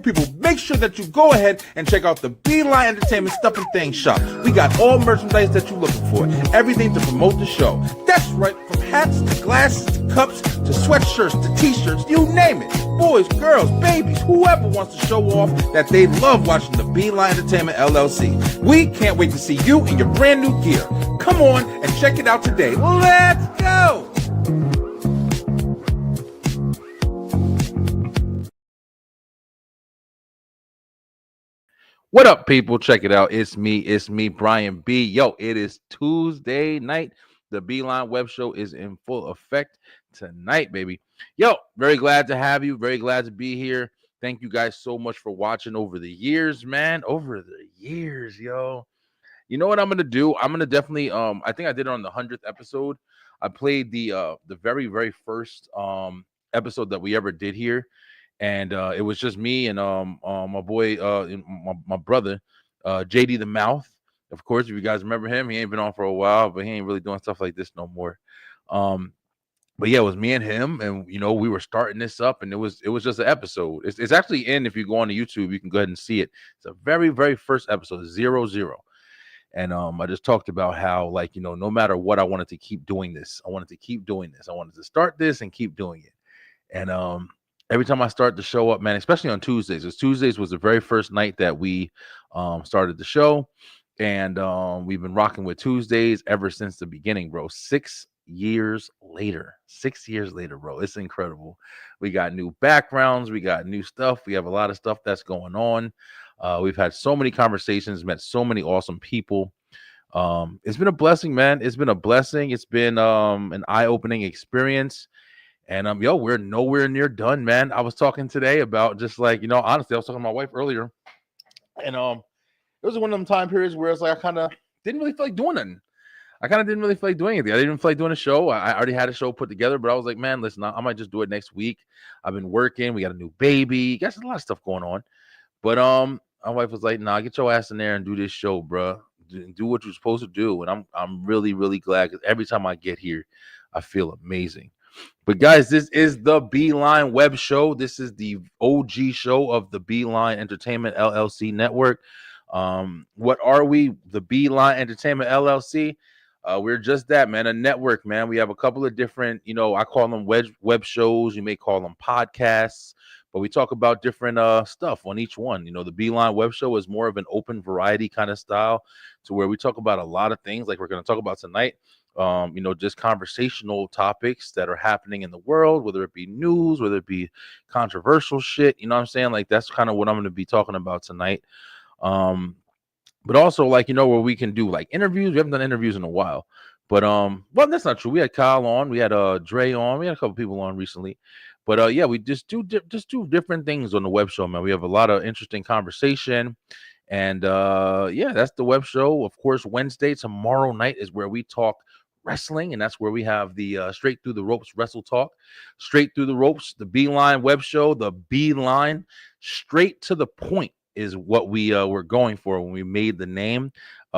People, make sure that you go ahead and check out the B-LINE Entertainment Stuff and Things shop. We got all merchandise that you're looking for, everything to promote the show. That's right, from hats to glasses to cups to sweatshirts to t-shirts, you name it. Boys, girls, babies, whoever wants to show off that they love watching the B-LINE Entertainment LLC. We can't wait to see you in your brand new gear. Come on and check it out today. Let's go! What up, people? Check it out. It's me, Brian B. Yo, it is Tuesday night. The B-LINE Web Show is in full effect tonight, baby. Yo, very glad to have you. Very glad to be here. Thank you guys so much for watching over the years, man. Over the years, yo. You know what I'm gonna do? I'm gonna definitely I think I did it on the 100th episode. I played the very, very first episode that we ever did here. And it was just me and my boy, my brother, JD the Mouth. Of course, if you guys remember him, he ain't been on for a while, but he ain't really doing stuff like this no more. But yeah, it was me and him, and we were starting this up, and it was just an episode. It's actually in. If you go on to YouTube, you can go ahead and see it. It's a very, very first episode, 00. And I just talked about how, like, no matter what, I wanted to keep doing this. I wanted to keep doing this. I wanted to start this and keep doing it. And every time I start the show up, man, especially on Tuesdays, because Tuesdays was the very first night that we started the show. And we've been rocking with Tuesdays ever since the beginning, bro. 6 years later, bro. It's incredible. We got new backgrounds. We got new stuff. We have a lot of stuff that's going on. We've had so many conversations, met so many awesome people. It's been a blessing, man. It's been a blessing. It's been an eye-opening experience. And we're nowhere near done, man. I was talking today about just like, honestly, I was talking to my wife earlier, and it was one of them time periods where it's like I kind of didn't really feel like doing nothing. I kind of didn't really feel like doing anything. I didn't feel like doing a show. I already had a show put together, but I was like, man, listen, I might just do it next week. I've been working. We got a new baby. Got a lot of stuff going on. But my wife was like, nah, get your ass in there and do this show, bro. Do what you're supposed to do. And I'm really, really glad, because every time I get here, I feel amazing. But guys, this is the B-LINE Web Show. This is the OG show of the B-LINE Entertainment LLC network. What are we? The B-LINE Entertainment LLC. We're just that, man, a network, man. We have a couple of different, I call them web shows. You may call them podcasts, but we talk about different stuff on each one. The B-LINE Web Show is more of an open variety kind of style, to where we talk about a lot of things like we're going to talk about tonight. Just conversational topics that are happening in the world, whether it be news, whether it be controversial shit, you know what I'm saying? Like, that's kind of what I'm going to be talking about tonight. But also, like, where we can do like interviews. We haven't done interviews in a while, but well, that's not true. We had Kyle on, we had Dre on, we had a couple people on recently, but yeah, we just do different things on the web show, man. We have a lot of interesting conversation. And yeah, that's the web show. Of course, Wednesday, tomorrow night, is where we talk wrestling, and that's where we have the Straight Through the Ropes Wrestle Talk. Straight Through the Ropes, the B-LINE Web Show, the B-LINE, straight to the point is what we were going for when we made the name.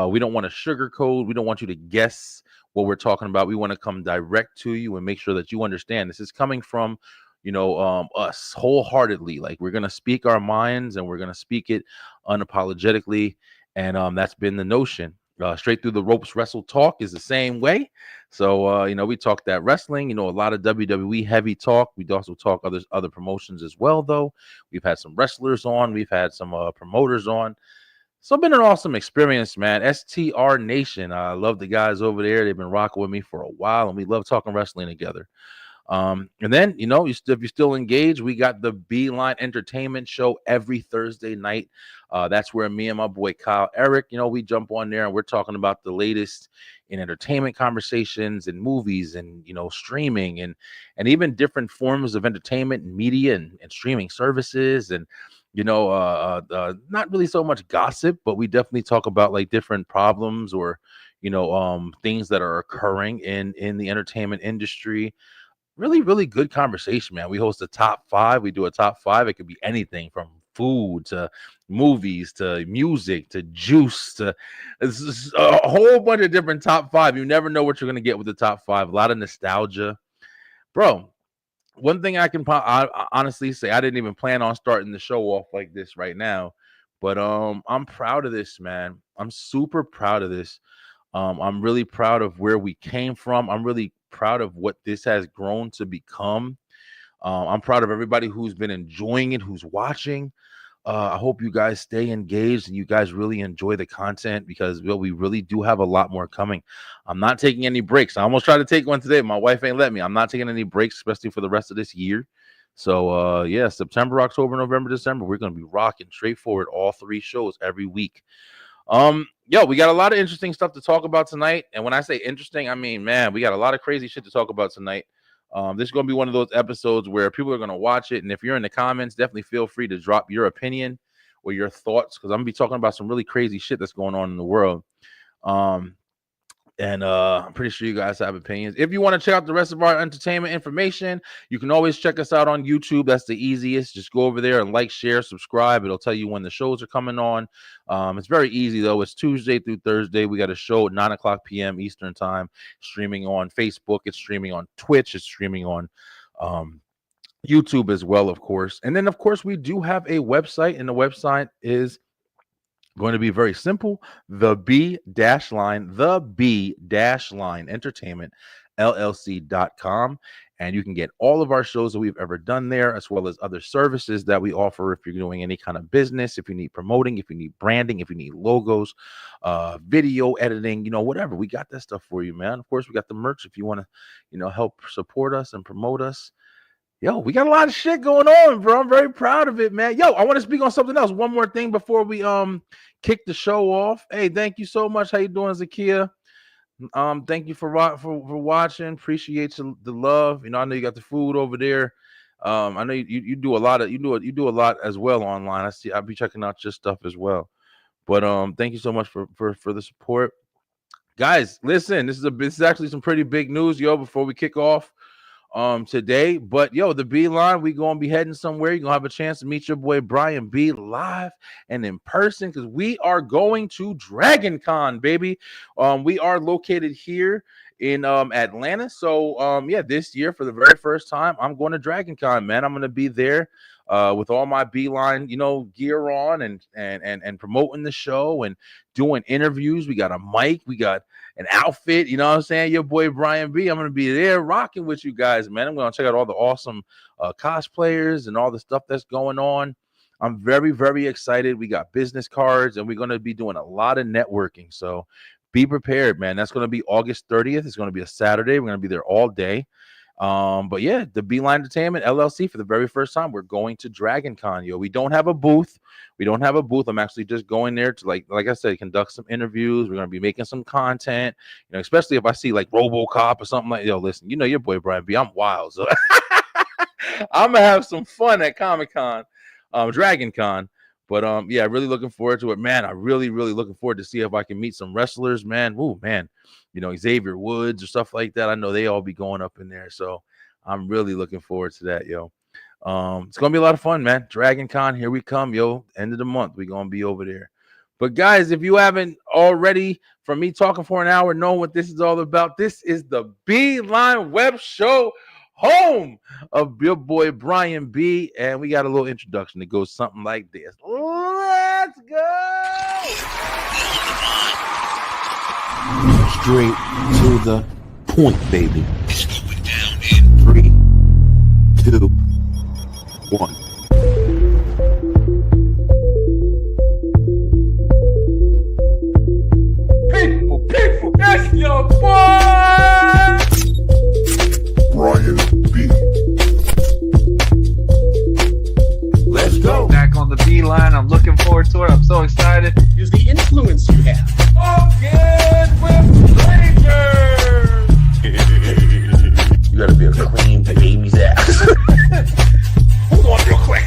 We don't want to sugarcoat. We don't want you to guess what we're talking about. We want to come direct to you and make sure that you understand this is coming from, us wholeheartedly. Like, we're gonna speak our minds and we're gonna speak it unapologetically, and that's been the notion. Straight through the ropes wrestle talk is the same way. So we talk that wrestling, a lot of WWE heavy talk. We also talk other promotions as well, though. We've had some wrestlers on, we've had some promoters on. So it's been an awesome experience, man. STR Nation. I love the guys over there. They've been rocking with me for a while, and we love talking wrestling together. And then, if you're still engaged, we got the B-Line Entertainment Show every Thursday night. That's where me and my boy Kyle Eric, we jump on there and we're talking about the latest in entertainment conversations and movies and, streaming and even different forms of entertainment and media and streaming services. And not really so much gossip, but we definitely talk about like different problems or things that are occurring in the entertainment industry. Really, really good conversation, man. We host a top 5. We do a top 5. It could be anything from food to movies to music to juice to it's a whole bunch of different top 5. You never know what you're going to get with the top 5. A lot of nostalgia, bro. One thing I can honestly say, I didn't even plan on starting the show off like this right now, but I'm proud of this, man. I'm super proud of this. I'm really proud of where we came from. I'm really proud of what this has grown to become. I'm proud of everybody who's been enjoying it, who's watching. I hope you guys stay engaged and you guys really enjoy the content because we really do have a lot more coming. I'm not taking any breaks. I almost tried to take one today. My wife ain't let me. I'm not taking any breaks, especially for the rest of this year. So, September, October, November, December, we're going to be rocking straightforward all 3 shows every week. We got a lot of interesting stuff to talk about tonight. And when I say interesting, I mean, man, we got a lot of crazy shit to talk about tonight. This is going to be one of those episodes where people are going to watch it. And if you're in the comments, definitely feel free to drop your opinion or your thoughts, because I'm going to be talking about some really crazy shit that's going on in the world. And I'm pretty sure you guys have opinions. If you want to check out the rest of our entertainment information, you can always check us out on YouTube. That's the easiest. Just go over there and like, share, subscribe. It'll tell you when the shows are coming on. It's very easy, though. It's Tuesday through Thursday. We got a show at 9 o'clock p.m. Eastern time, streaming on Facebook. It's streaming on Twitch. It's streaming on YouTube as well, of course. And then, of course, we do have a website, and the website is going to be very simple. The B-Line Entertainment LLC.com. And you can get all of our shows that we've ever done there, as well as other services that we offer if you're doing any kind of business, if you need promoting, if you need branding, if you need logos, video editing, whatever. We got that stuff for you, man. Of course, we got the merch if you want to, help support us and promote us. Yo, we got a lot of shit going on, bro. I'm very proud of it, man. Yo, I want to speak on something else. One more thing before we kick the show off. Hey, thank you so much. How you doing, Zakia? Thank you for watching. Appreciate the love. I know you got the food over there. I know you do a lot of you do a lot as well online. I'll be checking out your stuff as well. But thank you so much for the support, guys. Listen, this is actually some pretty big news, yo. Before we kick off today, but the B-Line, we gonna be heading somewhere. You're gonna have a chance to meet your boy Brian B live and in person, because we are going to Dragon Con, baby. We are located here in Atlanta. So this year, for the very first time, I'm going to Dragon Con, man. I'm gonna be there with all my B-Line, gear on and promoting the show and doing interviews. We got a mic, we got an outfit, you know what I'm saying? Your boy Brian B. I'm gonna be there rocking with you guys, man. I'm gonna check out all the awesome cosplayers and all the stuff that's going on. I'm very, very excited. We got business cards and we're gonna be doing a lot of networking. So be prepared, man. That's gonna be August 30th. It's gonna be a Saturday. We're gonna be there all day. But the B-Line Entertainment LLC, for the very first time, we're going to Dragon Con, yo. We don't have a booth. I'm actually just going there to like I said, conduct some interviews. We're gonna be making some content, especially if I see like RoboCop or something like. Yo, listen, your boy Brian B. I'm wild, so I'm gonna have some fun at Comic-Con, Dragon Con. But really looking forward to it, man. I really, really looking forward to see if I can meet some wrestlers, man. Woo, man. Xavier Woods or stuff like that. I know they all be going up in there. So I'm really looking forward to that, yo. It's gonna be a lot of fun, man. Dragon Con, here we come, yo. End of the month, we're gonna be over there. But guys, if you haven't already, from me talking for an hour, know what this is all about. This is the B-Line Web Show. home of your boy Brian B. And we got a little introduction that goes something like this. Let's go! Straight to the point, baby. It's going down in 3, 2, 1. People, that's your boy! Brian B. Let's go. Back on the B-Line. I'm looking forward to it. I'm so excited. Is the influence you have. Again with Rangers! You gotta be able to clean the baby's ass. Hold on real quick.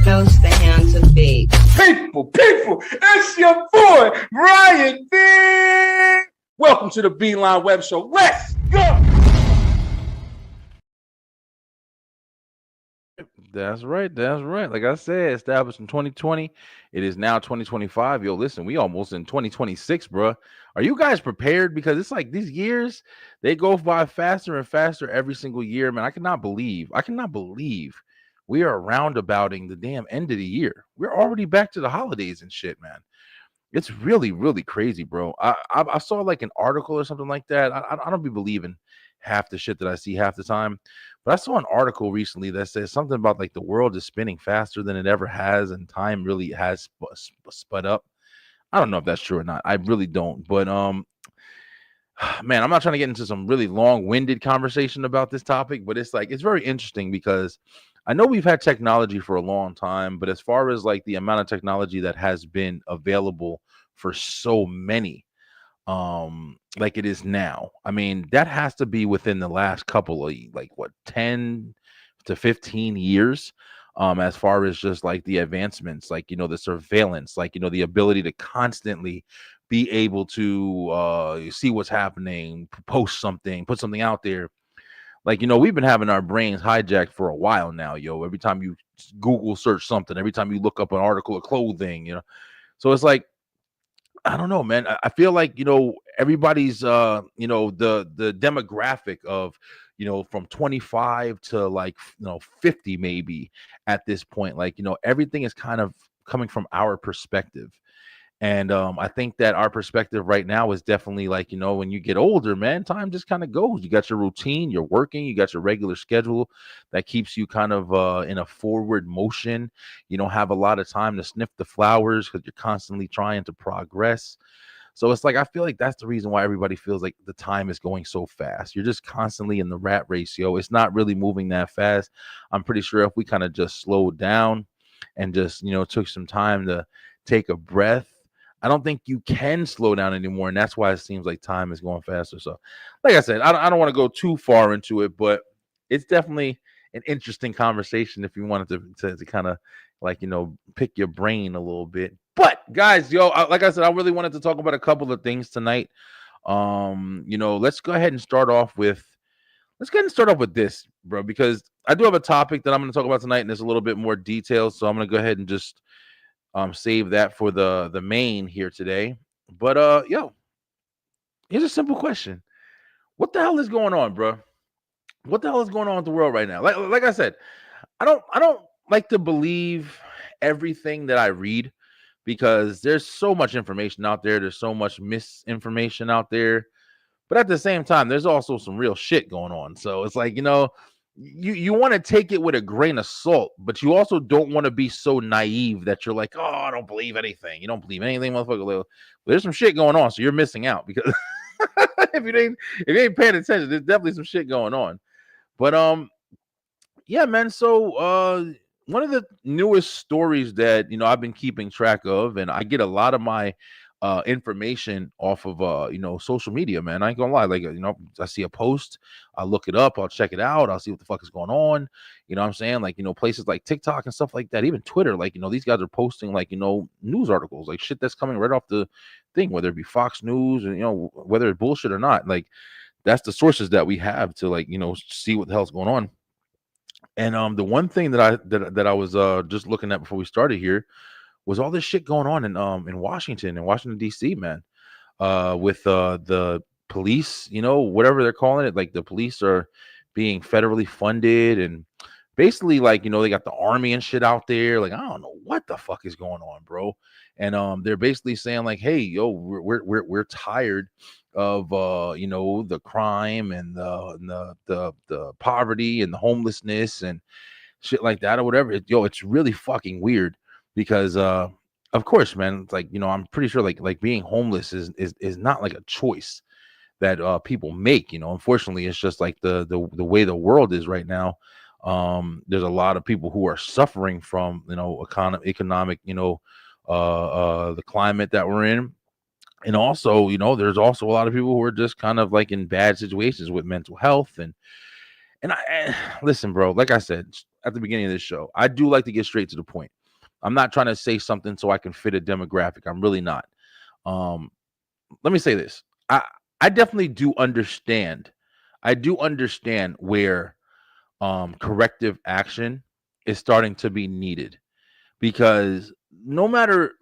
Knows the hands of fate. People, it's your boy, Brian B. Welcome to the B-LINE Web Show. Let's go! That's right. That's right. Like I said, established in 2020. It is now 2025. Yo, listen, we almost in 2026, bro. Are you guys prepared? Because it's like these years, they go by faster and faster every single year, man. I cannot believe we are roundabouting the damn end of the year. We're already back to the holidays and shit, man. It's really, really crazy, bro. I saw like an article or something like that. I don't be believing half the shit that I see half the time. But I saw an article recently that says something about like the world is spinning faster than it ever has, and time really has sped up. I don't know if that's true or not. I really don't. But man, I'm not trying to get into some really long-winded conversation about this topic, but it's like it's very interesting because I know we've had technology for a long time, but as far as like the amount of technology that has been available for so many, like it is now, I mean, that has to be within the last couple of like what 10 to 15 years, as far as just like the advancements, like the surveillance, like the ability to constantly be able to see what's happening, post something, put something out there. Like, we've been having our brains hijacked for a while now, yo. Every time you Google search something, every time you look up an article of clothing, so it's like, I don't know, man. I feel like, everybody's the demographic of, from 25 to like 50 maybe at this point. Like, everything is kind of coming from our perspective. And I think that our perspective right now is definitely like, when you get older, man, time just kind of goes. You got your routine, you're working, you got your regular schedule that keeps you kind of in a forward motion. You don't have a lot of time to sniff the flowers because you're constantly trying to progress. So it's like, I feel like that's the reason why everybody feels like the time is going so fast. You're just constantly in the rat race, yo. It's not really moving that fast. I'm pretty sure if we kind of just slowed down and just, took some time to take a breath, I don't think you can slow down anymore, and that's why it seems like time is going faster. So, like I said, I don't want to go too far into it, but it's definitely an interesting conversation if you wanted to kind of like pick your brain a little bit. But guys, like I said, I really wanted to talk about a couple of things tonight. Let's go ahead and start off with this, bro, because I do have a topic that I'm going to talk about tonight, and there's a little bit more details. So I'm going to go ahead and just save that for the main here today. But here's a simple question. What the hell is going on, bro? What the hell is going on with the world right now? Like I said, I don't like to believe everything that I read because there's so much information out there. There's so much misinformation out there. But at the same time, there's also some real shit going on. So it's like, you want to take it with a grain of salt, but you also don't want to be so naive that you're like, oh, I don't believe anything. You don't believe anything, motherfucker. Well, there's some shit going on, so you're missing out because if you ain't paying attention, there's definitely some shit going on. But yeah, man. So one of the newest stories that I've been keeping track of, and I get a lot of my information off of social media, man. I ain't gonna lie. Like, I see a post, I'll look it up, I'll check it out, I'll see what the fuck is going on. You know what I'm saying? Like, places like TikTok and stuff like that, even Twitter, like, these guys are posting like, news articles, like shit that's coming right off the thing, whether it be Fox News and whether it's bullshit or not. Like, that's the sources that we have to like, see what the hell's going on. And the one thing that I was just looking at before we started here was all this shit going on in Washington D.C., man, with the police, whatever they're calling it. Like, the police are being federally funded, and basically like, they got the army and shit out there. Like, I don't know what the fuck is going on, bro. And they're basically saying like, hey, yo, we're tired of the crime and the poverty and the homelessness and shit like that or whatever. It's really fucking weird because of course, man, it's like, I'm pretty sure like being homeless is not like a choice that people make. Unfortunately, it's just like the way the world is right now. There's a lot of people who are suffering from economic the climate that we're in. And also, there's also a lot of people who are just kind of like in bad situations with mental health. And listen, bro, like I said at the beginning of this show, I do like to get straight to the point. I'm not trying to say something so I can fit a demographic. I'm really not. Let me say this. I definitely do understand. I do understand where corrective action is starting to be needed, because no matter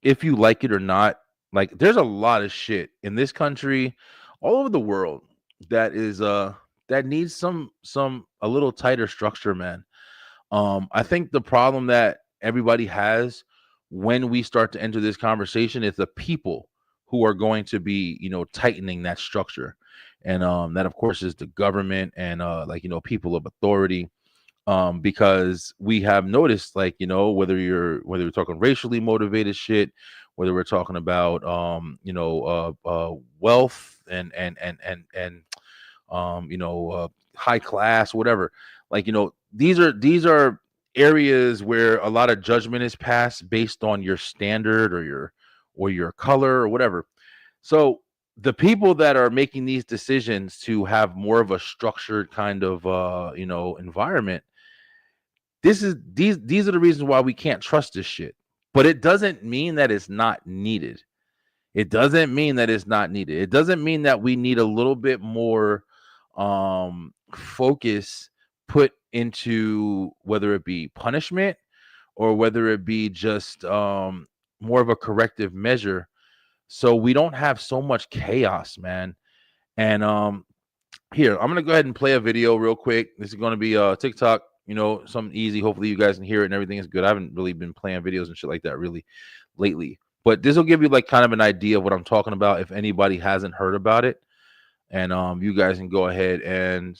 if you like it or not, like there's a lot of shit in this country, all over the world, that is that needs some a little tighter structure, man. I think the problem that everybody has when we start to enter this conversation is the people who are going to be, tightening that structure. And that of course is the government and people of authority. Because we have noticed, like, whether you're talking racially motivated shit, whether we're talking about wealth and high class, whatever, like, these are areas where a lot of judgment is passed based on your standard or your color or whatever. So the people that are making these decisions to have more of a structured kind of environment, these are the reasons why we can't trust this shit. But it doesn't mean that it's not needed. It doesn't mean that it's not needed. It doesn't mean that we need a little bit more focus put into whether it be punishment or whether it be just more of a corrective measure, so we don't have so much chaos, man. And here, I'm gonna go ahead and play a video real quick. This is gonna be TikTok, something easy. Hopefully you guys can hear it and everything is good. I haven't really been playing videos and shit like that really lately, but this will give you like kind of an idea of what I'm talking about if anybody hasn't heard about it. And you guys can go ahead and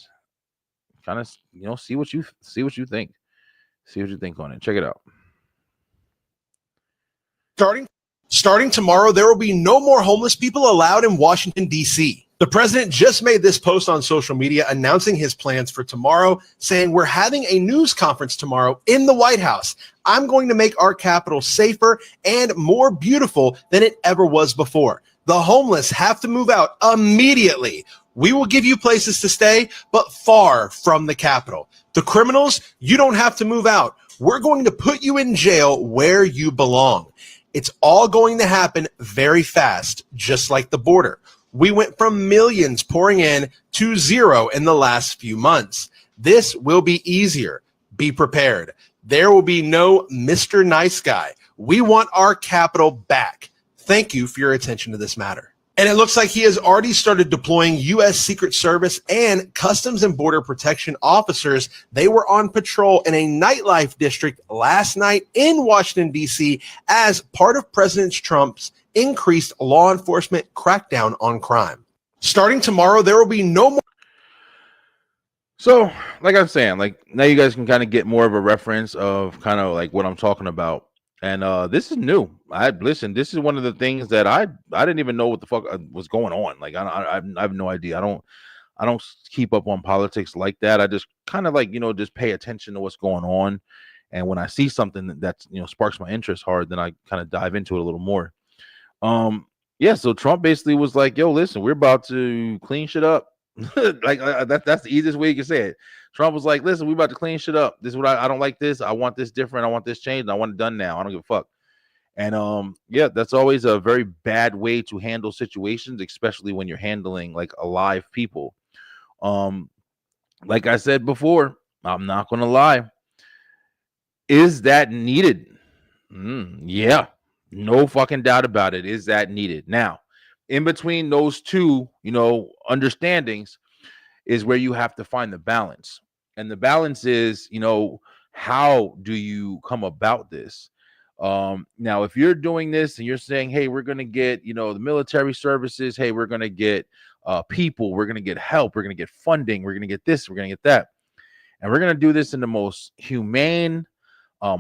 kind of see what you think. See what you think on it. Check it out. Starting tomorrow, there will be no more homeless people allowed in Washington, D.C. The president just made this post on social media announcing his plans for tomorrow, saying, "We're having a news conference tomorrow in the White House. I'm going to make our capital safer and more beautiful than it ever was before. The homeless have to move out immediately. We will give you places to stay, but far from the Capitol. The criminals, you don't have to move out. We're going to put you in jail where you belong. It's all going to happen very fast, just like the border. We went from millions pouring in to zero in the last few months. This will be easier. Be prepared. There will be no Mr. Nice Guy. We want our capital back. Thank you for your attention to this matter." And it looks like he has already started deploying U.S. Secret Service and Customs and Border Protection officers. They were on patrol in a nightlife district last night in Washington, D.C. as part of President Trump's increased law enforcement crackdown on crime. Starting tomorrow, there will be no more. So, like I'm saying, like now you guys can kind of get more of a reference of kind of like what I'm talking about. And this is new. This is one of the things that I didn't even know what the fuck was going on. Like I have no idea. I don't keep up on politics like that. I just kind of like, just pay attention to what's going on. And when I see something that's, sparks my interest hard, then I kind of dive into it a little more. Yeah, so Trump basically was like, "Yo, listen, we're about to clean shit up." Like that's the easiest way you can say it. Trump was like, "Listen, we about to clean shit up. This is what I don't like this. I want this different. I want this changed. I want it done now. I don't give a fuck." And yeah, that's always a very bad way to handle situations, especially when you're handling like alive people. Like I said before, I'm not gonna lie. Is that needed? Yeah, no fucking doubt about it. Is that needed? Now, in between those two, understandings, is where you have to find the balance. And the balance is, how do you come about this? Now, if you're doing this and you're saying, hey, we're going to get, the military services, hey, we're going to get people, we're going to get help, we're going to get funding, we're going to get this, we're going to get that. And we're going to do this in the most humane,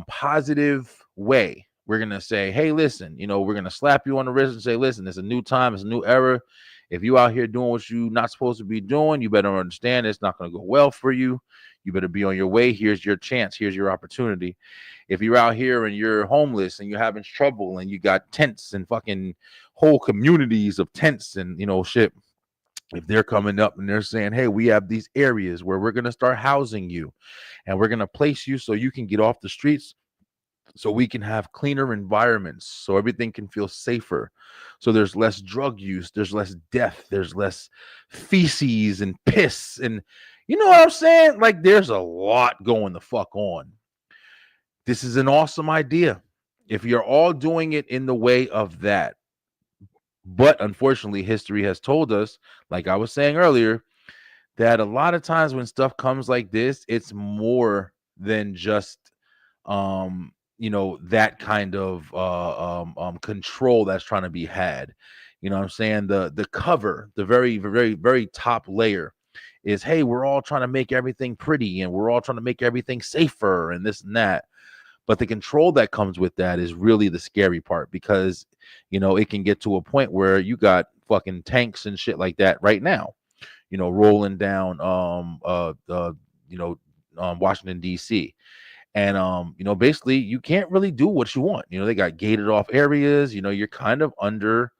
positive way. We're going to say, hey, listen, we're going to slap you on the wrist and say, listen, it's a new time, it's a new era. If you out here doing what you're not supposed to be doing, you better understand it's not going to go well for you. You better be on your way. Here's your chance. Here's your opportunity. If you're out here and you're homeless and you're having trouble and you got tents and fucking whole communities of tents and, shit, if they're coming up and they're saying, hey, we have these areas where we're going to start housing you and we're going to place you so you can get off the streets, so we can have cleaner environments, so everything can feel safer, so there's less drug use, there's less death, there's less feces and piss, and you know what I'm saying? Like, there's a lot going the fuck on. This is an awesome idea if you're all doing it in the way of that. But unfortunately, history has told us, like I was saying earlier, that a lot of times when stuff comes like this, it's more than just that kind of control that's trying to be had. You know what I'm saying? The cover, the very, very, very top layer is, hey, we're all trying to make everything pretty and we're all trying to make everything safer and this and that. But the control that comes with that is really the scary part, because it can get to a point where you got fucking tanks and shit like that right now, rolling down Washington D.C. And basically you can't really do what you want. They got gated off areas. You're kind of under,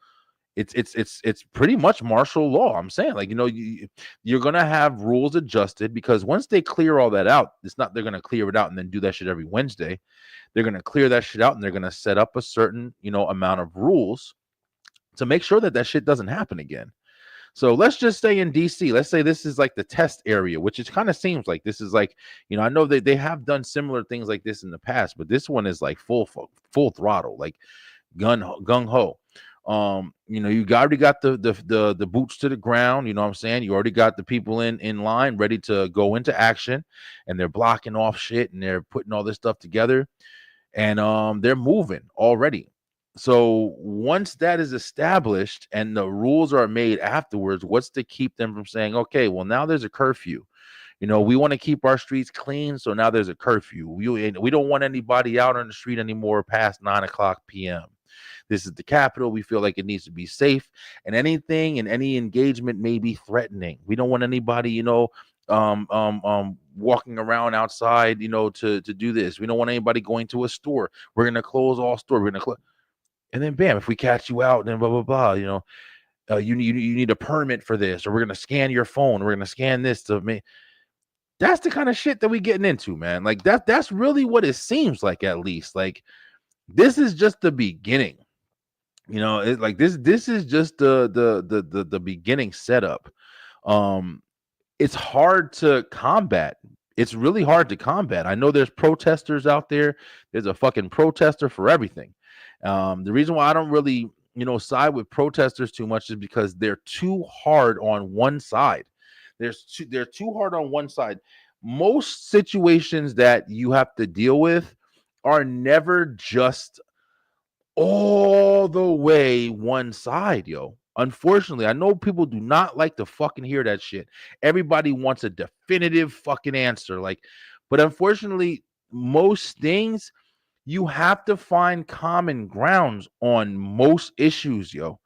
it's pretty much martial law. I'm saying, like, you're gonna have rules adjusted, because once they clear all that out, it's not they're gonna clear it out and then do that shit every Wednesday. They're gonna clear that shit out and they're gonna set up a certain amount of rules to make sure that that shit doesn't happen again. So let's just say in DC, let's say this is like the test area, which it kind of seems like this is like, I know that they have done similar things like this in the past, but this one is like full throttle, like gung ho. You already got the boots to the ground. You know what I'm saying? You already got the people in line ready to go into action, and they're blocking off shit and they're putting all this stuff together, and they're moving already. So once that is established and the rules are made afterwards, what's to keep them from saying, okay, well, now there's a curfew. We want to keep our streets clean, so now there's a curfew. We don't want anybody out on the street anymore past 9:00 p.m. This is the capital. We feel like it needs to be safe, and anything and any engagement may be threatening. We don't want anybody, walking around outside, to do this. We don't want anybody going to a store. We're going to close all stores. We're going to close. And then bam, if we catch you out, then blah, blah, blah, you need a permit for this, or we're going to scan your phone. We're going to scan this to me. That's the kind of shit that we getting into, man. Like that's really what it seems like, at least. Like, this is just the beginning. It's like this is just the beginning setup. It's hard to combat. It's really hard to combat. I know there's protesters out there. There's a fucking protester for everything. The reason why I don't really, side with protesters too much is because they're too hard on one side. They're too hard on one side. Most situations that you have to deal with are never just all the way one side, yo. Unfortunately, I know people do not like to fucking hear that shit. Everybody wants a definitive fucking answer. But unfortunately, most things, you have to find common grounds on most issues, yo.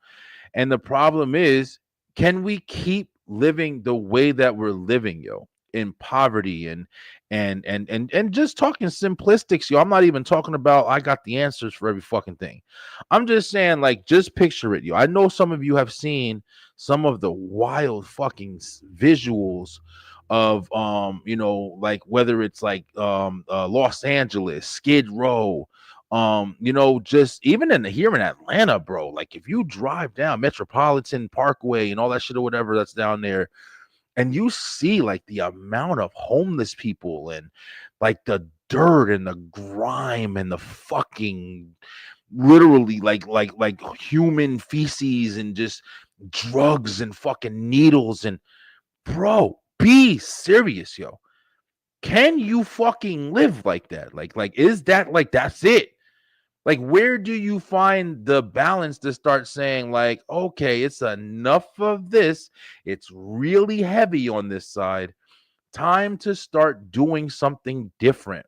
And the problem is, can we keep living the way that we're living, yo, in poverty and just talking simplistics, yo? I'm not even talking about I got the answers for every fucking thing. I'm just saying, like, just picture it, yo. I know some of you have seen some of the wild fucking visuals of like, whether it's like Los Angeles, Skid Row, just even here in Atlanta, bro. Like, if you drive down Metropolitan Parkway and all that shit or whatever that's down there, and you see like the amount of homeless people and like the dirt and the grime and the fucking literally like human feces and just drugs and fucking needles, and bro, be serious, yo. Can you fucking live like that? Like is that like that's it? Like, where do you find the balance to start saying, like, okay, it's enough of this. It's really heavy on this side. Time to start doing something different.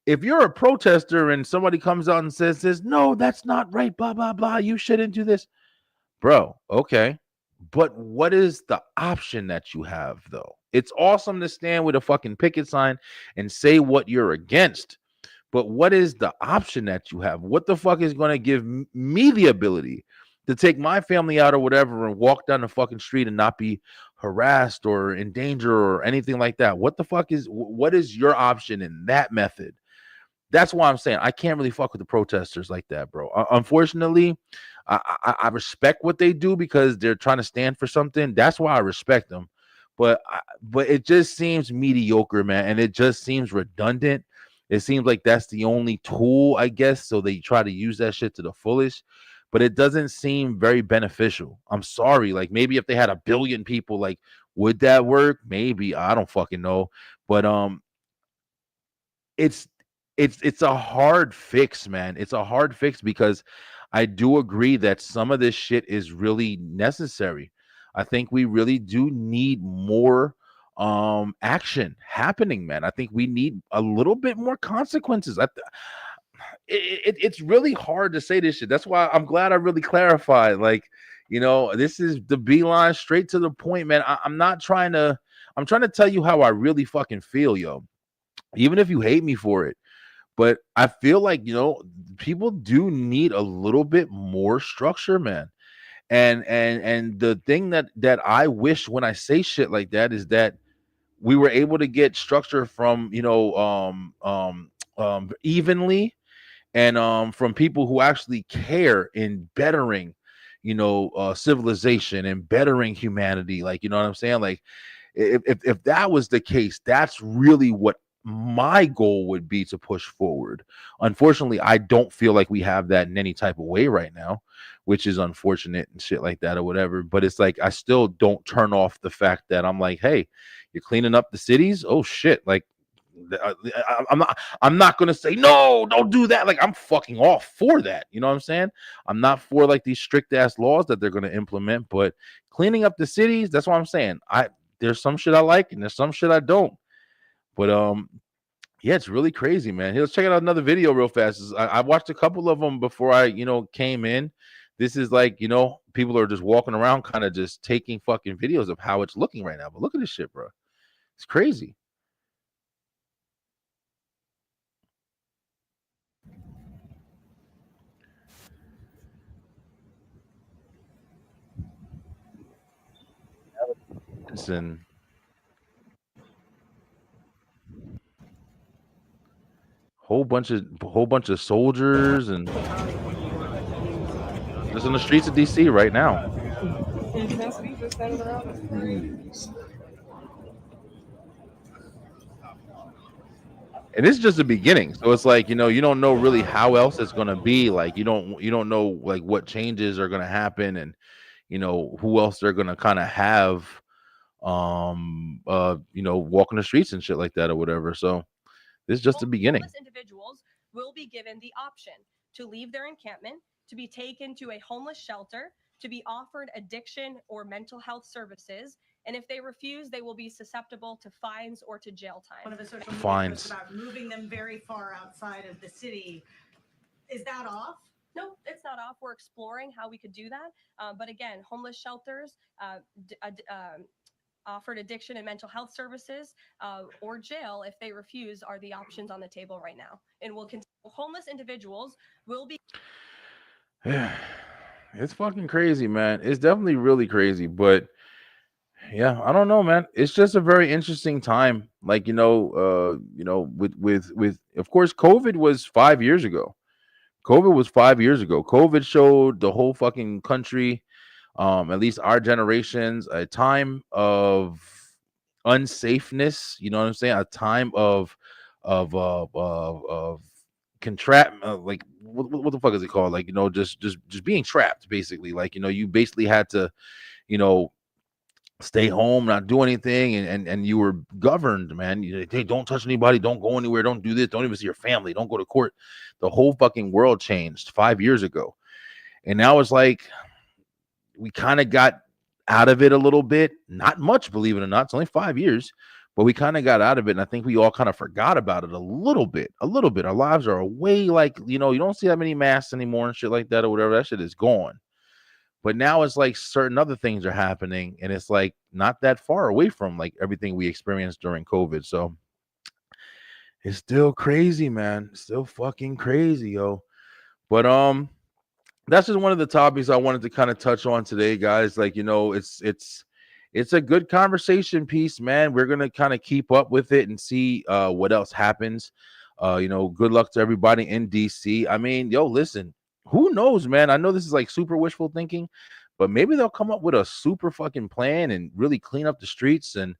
If you're a protester and somebody comes out and says, no, that's not right, blah, blah, blah, you shouldn't do this, bro, okay. But what is the option that you have, though? It's awesome to stand with a fucking picket sign and say what you're against. But what is the option that you have? What the fuck is going to give me the ability to take my family out or whatever and walk down the fucking street and not be harassed or in danger or anything like that? What the fuck is, what is your option in that method? That's why I'm saying I can't really fuck with the protesters like that, bro. Unfortunately, I respect what they do because they're trying to stand for something. That's why I respect them. But it just seems mediocre, man, and it just seems redundant. It seems like that's the only tool, I guess, so they try to use that shit to the fullest. But it doesn't seem very beneficial. I'm sorry. Like, maybe if they had 1 billion people, like, would that work? Maybe. I don't fucking know. But it's it's a hard fix, man. It's a hard fix because I do agree that some of this shit is really necessary. I think we really do need more action happening, man. I think we need a little bit more consequences. It's really hard to say this shit. That's why I'm glad I really clarified. Like, this is the beeline straight to the point, man. I'm not trying to. I'm trying to tell you how I really fucking feel, yo. Even if you hate me for it. But I feel like, people do need a little bit more structure, man. And the thing that I wish when I say shit like that is that we were able to get structure from, evenly and from people who actually care in bettering, civilization and bettering humanity. Like, you know what I'm saying? Like, if that was the case, that's really what my goal would be to push forward. Unfortunately, I don't feel like we have that in any type of way right now, which is unfortunate and shit like that or whatever. But it's like I still don't turn off the fact that I'm like, hey, you're cleaning up the cities. Oh shit, like I'm not gonna say no, don't do that. Like, I'm fucking off for that. You know what I'm saying? I'm not for like these strict ass laws that they're gonna implement, but cleaning up the cities, that's what I'm saying. There's some shit I like and there's some shit I don't. But yeah, it's really crazy, man. Hey, let's check out another video real fast. I watched a couple of them before I, came in. This is like, people are just walking around kind of just taking fucking videos of how it's looking right now. But look at this shit, bro. It's crazy. And whole bunch of soldiers and just in the streets of DC right now. And it's just the beginning. So it's like, you don't know really how else it's gonna be. Like, you don't know like what changes are gonna happen and who else they're gonna kind of have walking the streets and shit like that or whatever. So this is just the beginning. Homeless individuals will be given the option to leave their encampment, to be taken to a homeless shelter, to be offered addiction or mental health services. And if they refuse, they will be susceptible to fines or to jail time. One of the social media Fines. posts about moving them very far outside of the city. Is that off? No, it's not off. We're exploring how we could do that. But again, homeless shelters, offered addiction and mental health services, or jail if they refuse are the options on the table right now. And we'll continue. Homeless individuals will be. Yeah, it's fucking crazy, man. It's definitely really crazy, but yeah, I don't know, man. It's just a very interesting time. Like, with of course, COVID was 5 years ago. COVID showed the whole fucking country, at least our generations, a time of unsafeness. You know what I'm saying? A time of contract, like what the fuck is it called? Like, just being trapped, basically. Like, you basically had to, you know, stay home, not do anything, and you were governed, man. Hey, don't touch anybody, don't go anywhere, don't do this, don't even see your family, don't go to court. The whole fucking world changed 5 years ago, and now it's like we kind of got out of it a little bit. Not much, believe it or not. It's only 5 years, but we kind of got out of it. And I think we all kind of forgot about it a little bit. A little bit. Our lives are way like, you don't see that many masks anymore and shit like that or whatever. That shit is gone. But now it's like certain other things are happening, and it's like not that far away from like everything we experienced during COVID. So it's still crazy, man. Still fucking crazy, yo. But that's just one of the topics I wanted to kind of touch on today, guys. Like, it's a good conversation piece, man. We're gonna kind of keep up with it and see what else happens. Good luck to everybody in DC. I mean, yo, listen, who knows, man? I know this is like super wishful thinking, but maybe they'll come up with a super fucking plan and really clean up the streets, and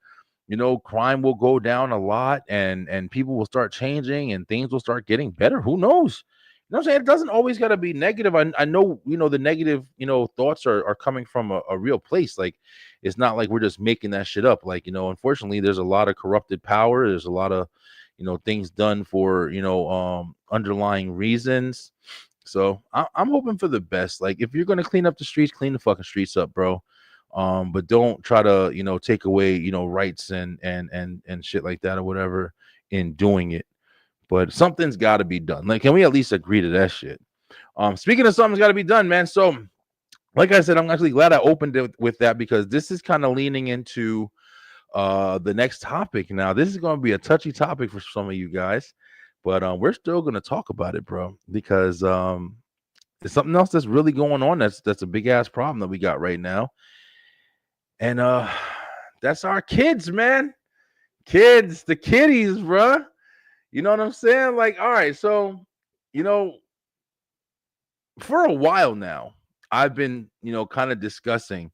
crime will go down a lot, and people will start changing and things will start getting better. Who knows? You know what I'm saying? It doesn't always got to be negative. I know, the negative, thoughts are coming from a real place. Like, it's not like we're just making that shit up. Like, unfortunately, there's a lot of corrupted power. There's a lot of, things done for, underlying reasons. So I'm hoping for the best. Like, if you're going to clean up the streets, clean the fucking streets up, bro. But don't try to, take away, rights and shit like that or whatever in doing it. But something's got to be done. Like, can we at least agree to that shit? Speaking of something's got to be done, man. So, like I said, I'm actually glad I opened it with that, because this is kind of leaning into the next topic. Now, this is going to be a touchy topic for some of you guys, but we're still going to talk about it, bro, because there's something else that's really going on. That's a big ass problem that we got right now, and that's our kids, man. Kids, the kiddies, bro. You know what I'm saying? Like, all right, so, for a while now, I've been, kind of discussing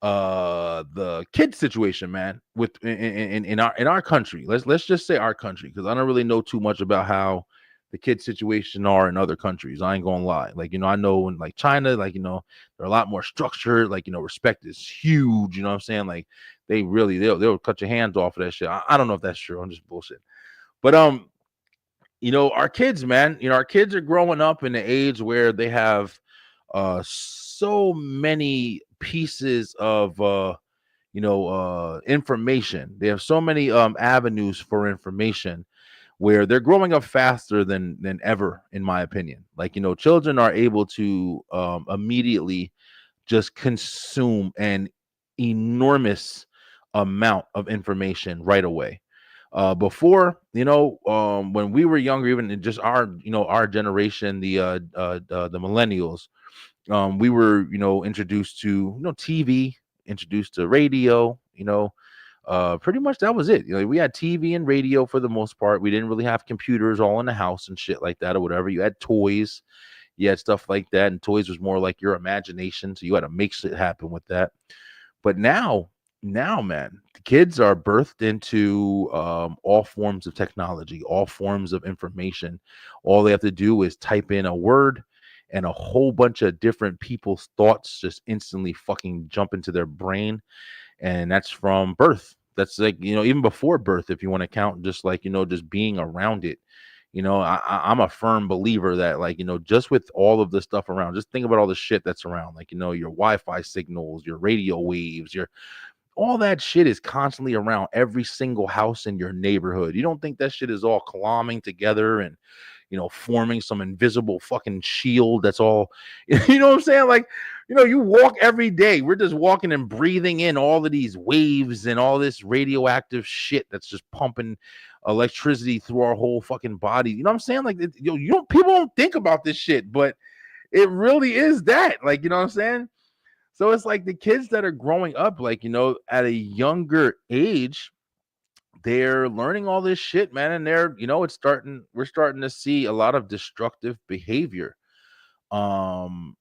the kid situation, man, with in our country. Let's just say our country, because I don't really know too much about how the kid situation are in other countries. I ain't gonna lie. Like, I know in like China, like, they're a lot more structured, like, respect is huge, you know what I'm saying? Like, they'll cut your hands off of that shit. I don't know if that's true. I'm just bullshit. But our kids, man, our kids are growing up in the age where they have so many pieces of information. They have so many avenues for information, where they're growing up faster than ever, in my opinion. Like, children are able to immediately just consume an enormous amount of information right away. Before, when we were younger, even in just our generation, the millennials, we were, introduced to, TV, introduced to radio, pretty much that was it. We had TV and radio for the most part. We didn't really have computers all in the house and shit like that or whatever. You had toys, you had stuff like that, and toys was more like your imagination, so you had to make shit happen with that. But now, man, the kids are birthed into all forms of technology, all forms of information. All they have to do is type in a word, and a whole bunch of different people's thoughts just instantly fucking jump into their brain. And that's from birth. That's like, even before birth, if you want to count just like, just being around it. I'm a firm believer that, like, just with all of the stuff around, just think about all the shit that's around, like, your Wi-Fi signals, your radio waves, all that shit is constantly around every single house in your neighborhood. You don't think that shit is all colliding together and, forming some invisible fucking shield that's all, you know what I'm saying? Like, you walk every day. We're just walking and breathing in all of these waves and all this radioactive shit that's just pumping electricity through our whole fucking body. You know what I'm saying? Like, people don't think about this shit, but it really is that. Like, you know what I'm saying? So it's like the kids that are growing up, like, at a younger age, they're learning all this shit, man. And we're starting to see a lot of destructive behavior. And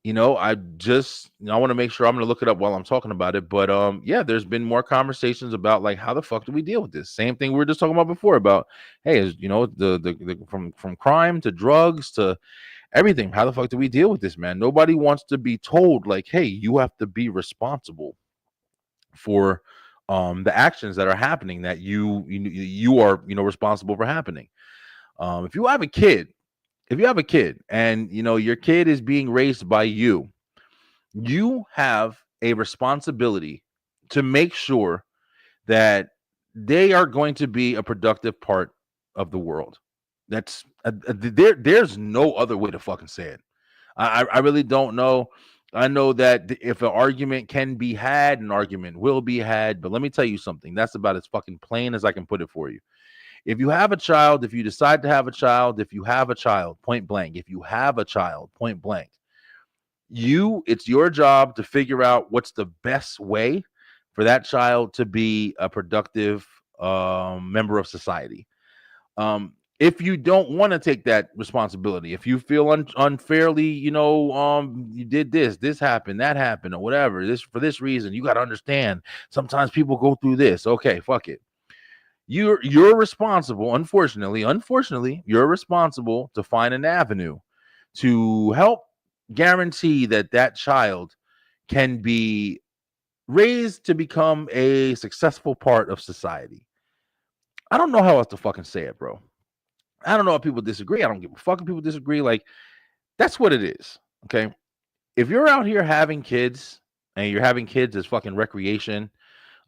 I want to make sure, I'm going to look it up while I'm talking about it. But yeah, there's been more conversations about, like, how the fuck do we deal with this? Same thing we were just talking about before about, hey, is, the from crime to drugs to everything. How the fuck do we deal with this, man? Nobody wants to be told like, hey, you have to be responsible for the actions that are happening that you are responsible for happening. If you have a kid, and your kid is being raised by you, you have a responsibility to make sure that they are going to be a productive part of the world. That's there's no other way to fucking say it. I really don't know. I know that if an argument can be had, an argument will be had. But let me tell you something. That's about as fucking plain as I can put it for you. If you have a child, if you decide to have a child, if you have a child, point blank, if you have a child, point blank, it's your job to figure out what's the best way for that child to be a productive member of society. If you don't want to take that responsibility, if you feel unfairly, you did this happened, that happened, or whatever, this for this reason, you got to understand. Sometimes people go through this. Okay, fuck it. You're responsible. Unfortunately, you're responsible to find an avenue to help guarantee that child can be raised to become a successful part of society. I don't know how else to fucking say it, bro. I don't know if people disagree. I don't give a fuck if people disagree. Like, that's what it is. Okay. If you're out here having kids and you're having kids as fucking recreation,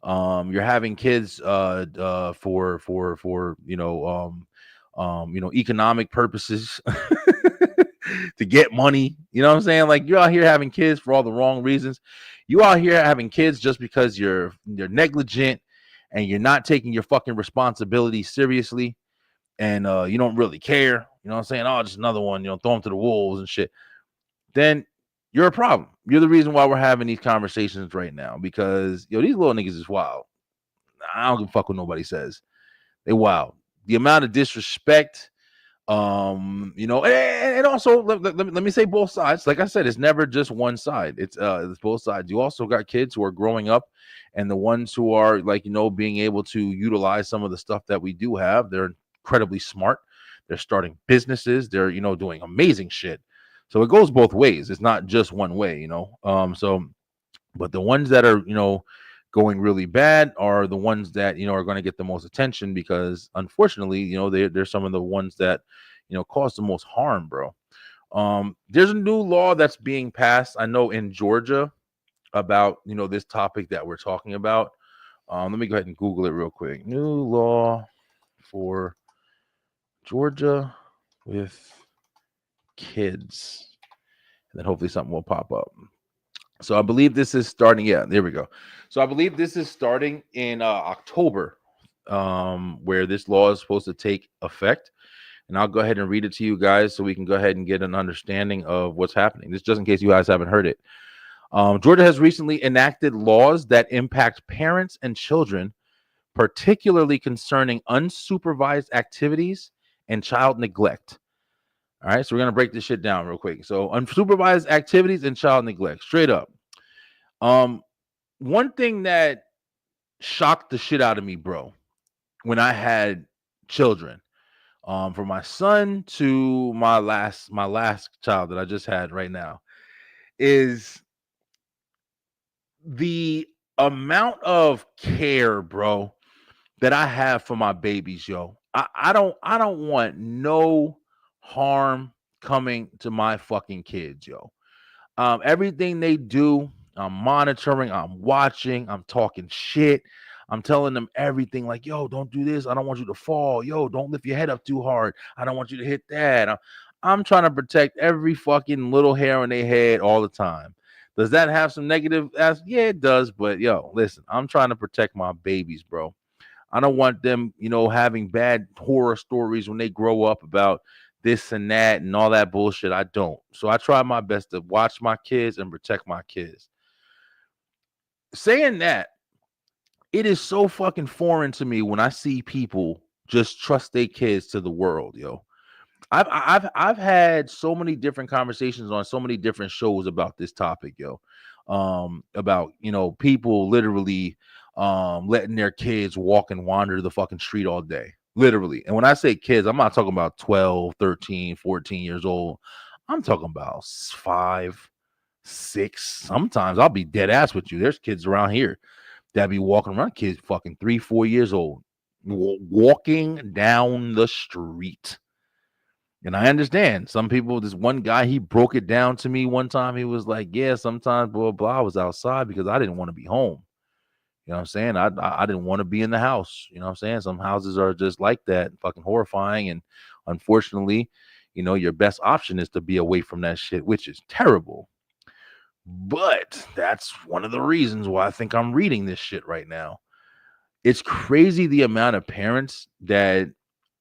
you're having kids for economic purposes to get money. You know what I'm saying? Like, you're out here having kids for all the wrong reasons. You out here having kids just because you're negligent and you're not taking your fucking responsibility seriously. And you don't really care, you know what I'm saying? Oh, just another one, throw them to the wolves and shit. Then you're a problem. You're the reason why we're having these conversations right now, because these little niggas is wild. I don't give a fuck what nobody says. They wild. The amount of disrespect, and also let me say both sides. Like I said, it's never just one side. It's both sides. You also got kids who are growing up, and the ones who are being able to utilize some of the stuff that we do have. They're incredibly smart. They're starting businesses. They're doing amazing shit. So it goes both ways. It's not just one way. But the ones that are going really bad are the ones that are going to get the most attention, because unfortunately they're some of the ones that cause the most harm, bro. There's a new law that's being passed, I know, in Georgia about this topic that we're talking about. Let me go ahead and Google it real quick. New law for Georgia with kids, and then hopefully something will pop up. So I believe this is starting. Yeah, there we go. So I believe this is starting in October, where this law is supposed to take effect. And I'll go ahead and read it to you guys so we can go ahead and get an understanding of what's happening. This just in case you guys haven't heard it. Georgia has recently enacted laws that impact parents and children, particularly concerning unsupervised activities and child neglect. All right, so we're going to break this shit down real quick. So unsupervised activities and child neglect, straight up. One thing that shocked the shit out of me, bro, when I had children, from my son to my last child that I just had right now, is the amount of care, bro, that I have for my babies, yo. I don't want no harm coming to my fucking kids, yo. Everything they do, I'm monitoring, I'm watching, I'm talking shit. I'm telling them everything, like, yo, don't do this. I don't want you to fall. Yo, don't lift your head up too hard. I don't want you to hit that. I'm trying to protect every fucking little hair on their head all the time. Does that have some negative aspects? Yeah, it does. But yo, listen, I'm trying to protect my babies, bro. I don't want them, having bad horror stories when they grow up about this and that and all that bullshit. I don't. So I try my best to watch my kids and protect my kids. Saying that, it is so fucking foreign to me when I see people just trust their kids to the world, yo. I've had so many different conversations on so many different shows about this topic, yo. About people literally letting their kids walk and wander the fucking street all day, literally. And when I say kids, I'm not talking about 12, 13, 14 years old. I'm talking about 5, 6. Sometimes I'll be dead ass with you. There's kids around here that be walking around, kids fucking 3, 4 years old, walking down the street. And I understand some people, this one guy, he broke it down to me one time. He was like, yeah, sometimes blah, blah, I was outside because I didn't want to be home. You know what I'm saying? I didn't want to be in the house. You know what I'm saying? Some houses are just like that, fucking horrifying. And unfortunately, your best option is to be away from that shit, which is terrible. But that's one of the reasons why I think I'm reading this shit right now. It's crazy the amount of parents that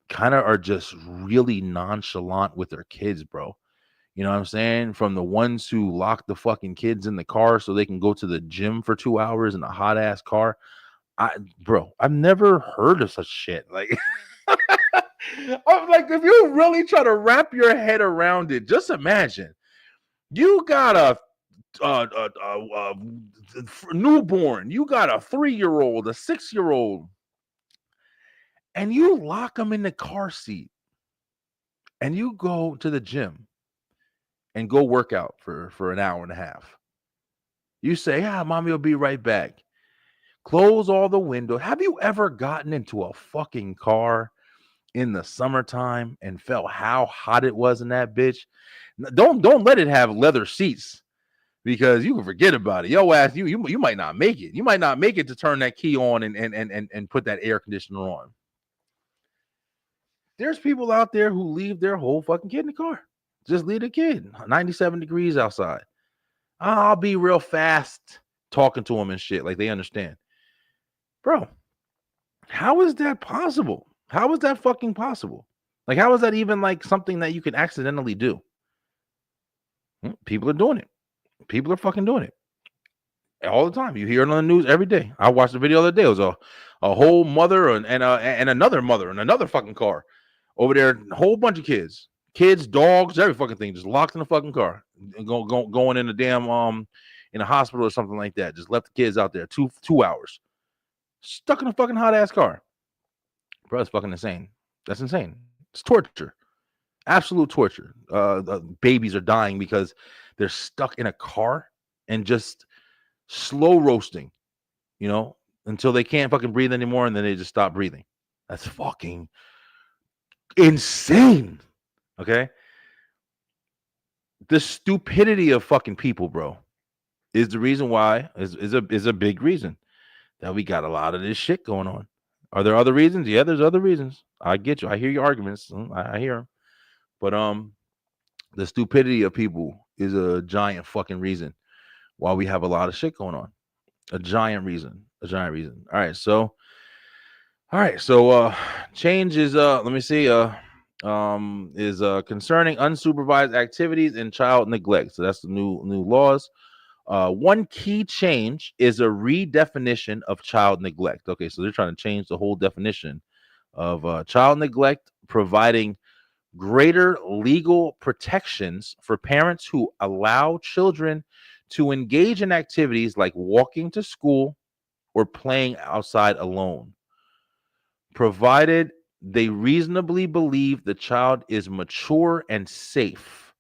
kind of are just really nonchalant with their kids, bro. You know what I'm saying? From the ones who lock the fucking kids in the car so they can go to the gym for 2 hours in a hot ass car. I've never heard of such shit. Like, I'm like, if you really try to wrap your head around it, just imagine you got a newborn, you got a 3-year-old, a 6-year-old, and you lock them in the car seat, and you go to the gym and go work out for an hour and a half. You say, mommy will be right back. Close all the windows. Have you ever gotten into a fucking car in the summertime and felt how hot it was in that bitch? Don't let it have leather seats, because you can forget about it. Yo ass, you might not make it. You might not make it to turn that key on and put that air conditioner on. There's people out there who leave their whole fucking kid in the car. Just leave the kid. 97 degrees outside. I'll be real fast talking to them and shit, like they understand. Bro, how is that possible? How is that fucking possible? Like, how is that even like something that you can accidentally do? People are doing it. People are fucking doing it all the time. You hear it on the news every day. I watched the video the other day. It was a whole mother and another mother in another fucking car over there. A whole bunch of kids, dogs, every fucking thing, just locked in the fucking car, going in the damn in a hospital or something like that. Just left the kids out there 2 hours, stuck in a fucking hot ass car. Bro, it's fucking insane. That's insane. It's torture, absolute torture. Babies are dying because they're stuck in a car and just slow roasting, until they can't fucking breathe anymore, and then they just stop breathing. That's fucking insane. Okay? The stupidity of fucking people, bro, is the reason why, is a big reason that we got a lot of this shit going on. Are there other reasons? Yeah, there's other reasons. I get you. I hear your arguments. I hear them. But the stupidity of people is a giant fucking reason why we have a lot of shit going on. A giant reason. All right, so change is let me see, is concerning unsupervised activities and child neglect. So that's the new laws. One key change is a redefinition of child neglect. Okay, so they're trying to change the whole definition of child neglect, providing greater legal protections for parents who allow children to engage in activities like walking to school or playing outside alone, provided they reasonably believe the child is mature and safe.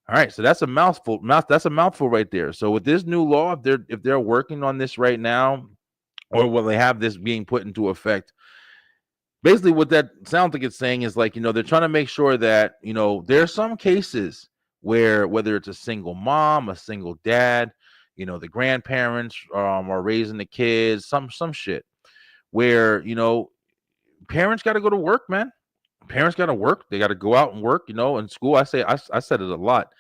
All right, so that's a mouthful. That's a mouthful right there. So with this new law, if they're working on this right now, or will they have this being put into effect? Basically, what that sounds like it's saying is like, they're trying to make sure that, there are some cases where, whether it's a single mom, a single dad, the grandparents are raising the kids, some shit where, parents got to go to work, man. Parents got to work. They got to go out and work, in school. I said it a lot.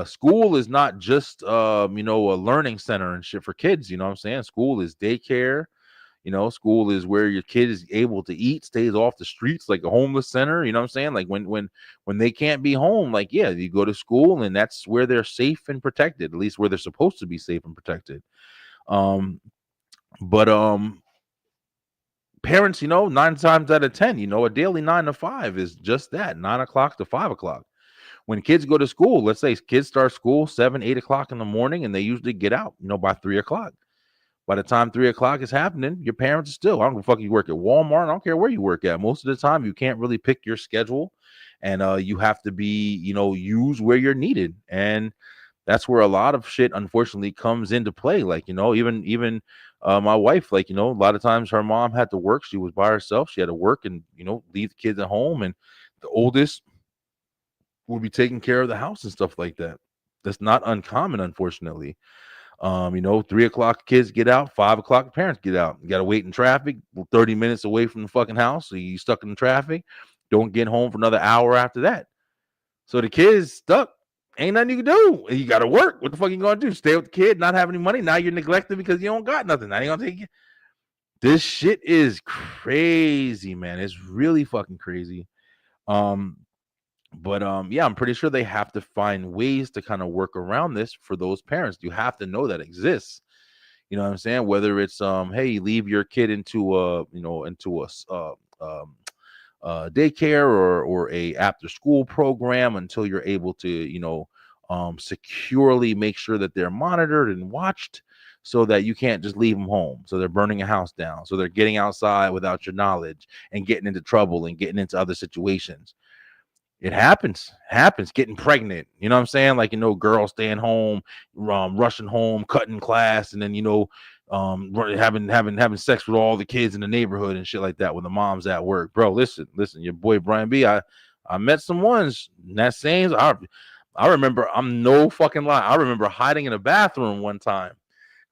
School is not just, a learning center and shit for kids. You know what I'm saying? School is daycare. School is where your kid is able to eat, stays off the streets, like a homeless center. You know what I'm saying? Like when they can't be home, like, yeah, you go to school and that's where they're safe and protected, at least where they're supposed to be safe and protected. Parents, 9 times out of 10, a daily 9 to 5 is just that, 9 o'clock to 5 o'clock. When kids go to school, let's say kids start school 7, 8 o'clock in the morning, and they usually get out, by 3 o'clock. By the time 3 o'clock is happening, your parents are still, I don't give a fuck, you work at Walmart, I don't care where you work at. Most of the time, you can't really pick your schedule and you have to be, used where you're needed. And that's where a lot of shit unfortunately comes into play. Like, even my wife, like, a lot of times her mom had to work. She was by herself. She had to work and, leave the kids at home. And the oldest would be taking care of the house and stuff like that. That's not uncommon, unfortunately. 3 o'clock kids get out, 5 o'clock parents get out. You got to wait in traffic, 30 minutes away from the fucking house. So you stuck in the traffic. Don't get home for another hour after that. So the kid's stuck. Ain't nothing you can do. You got to work. What the fuck you going to do? Stay with the kid, not have any money. Now you're neglected because you don't got nothing. Now you going to take it. This shit is crazy, man. It's really fucking crazy. But yeah, I'm pretty sure they have to find ways to kind of work around this for those parents. You have to know that exists. You know what I'm saying? Whether it's hey, leave your kid into a daycare or a after school program until you're able to securely make sure that they're monitored and watched, so that you can't just leave them home. So they're burning a house down. So they're getting outside without your knowledge and getting into trouble and getting into other situations. It happens, getting pregnant. You know what I'm saying? Like, girls staying home, rushing home, cutting class, and then, having sex with all the kids in the neighborhood and shit like that when the mom's at work. Bro, listen, your boy Brian B. I met some ones in that same. I remember, I'm no fucking lie. I remember hiding in a bathroom one time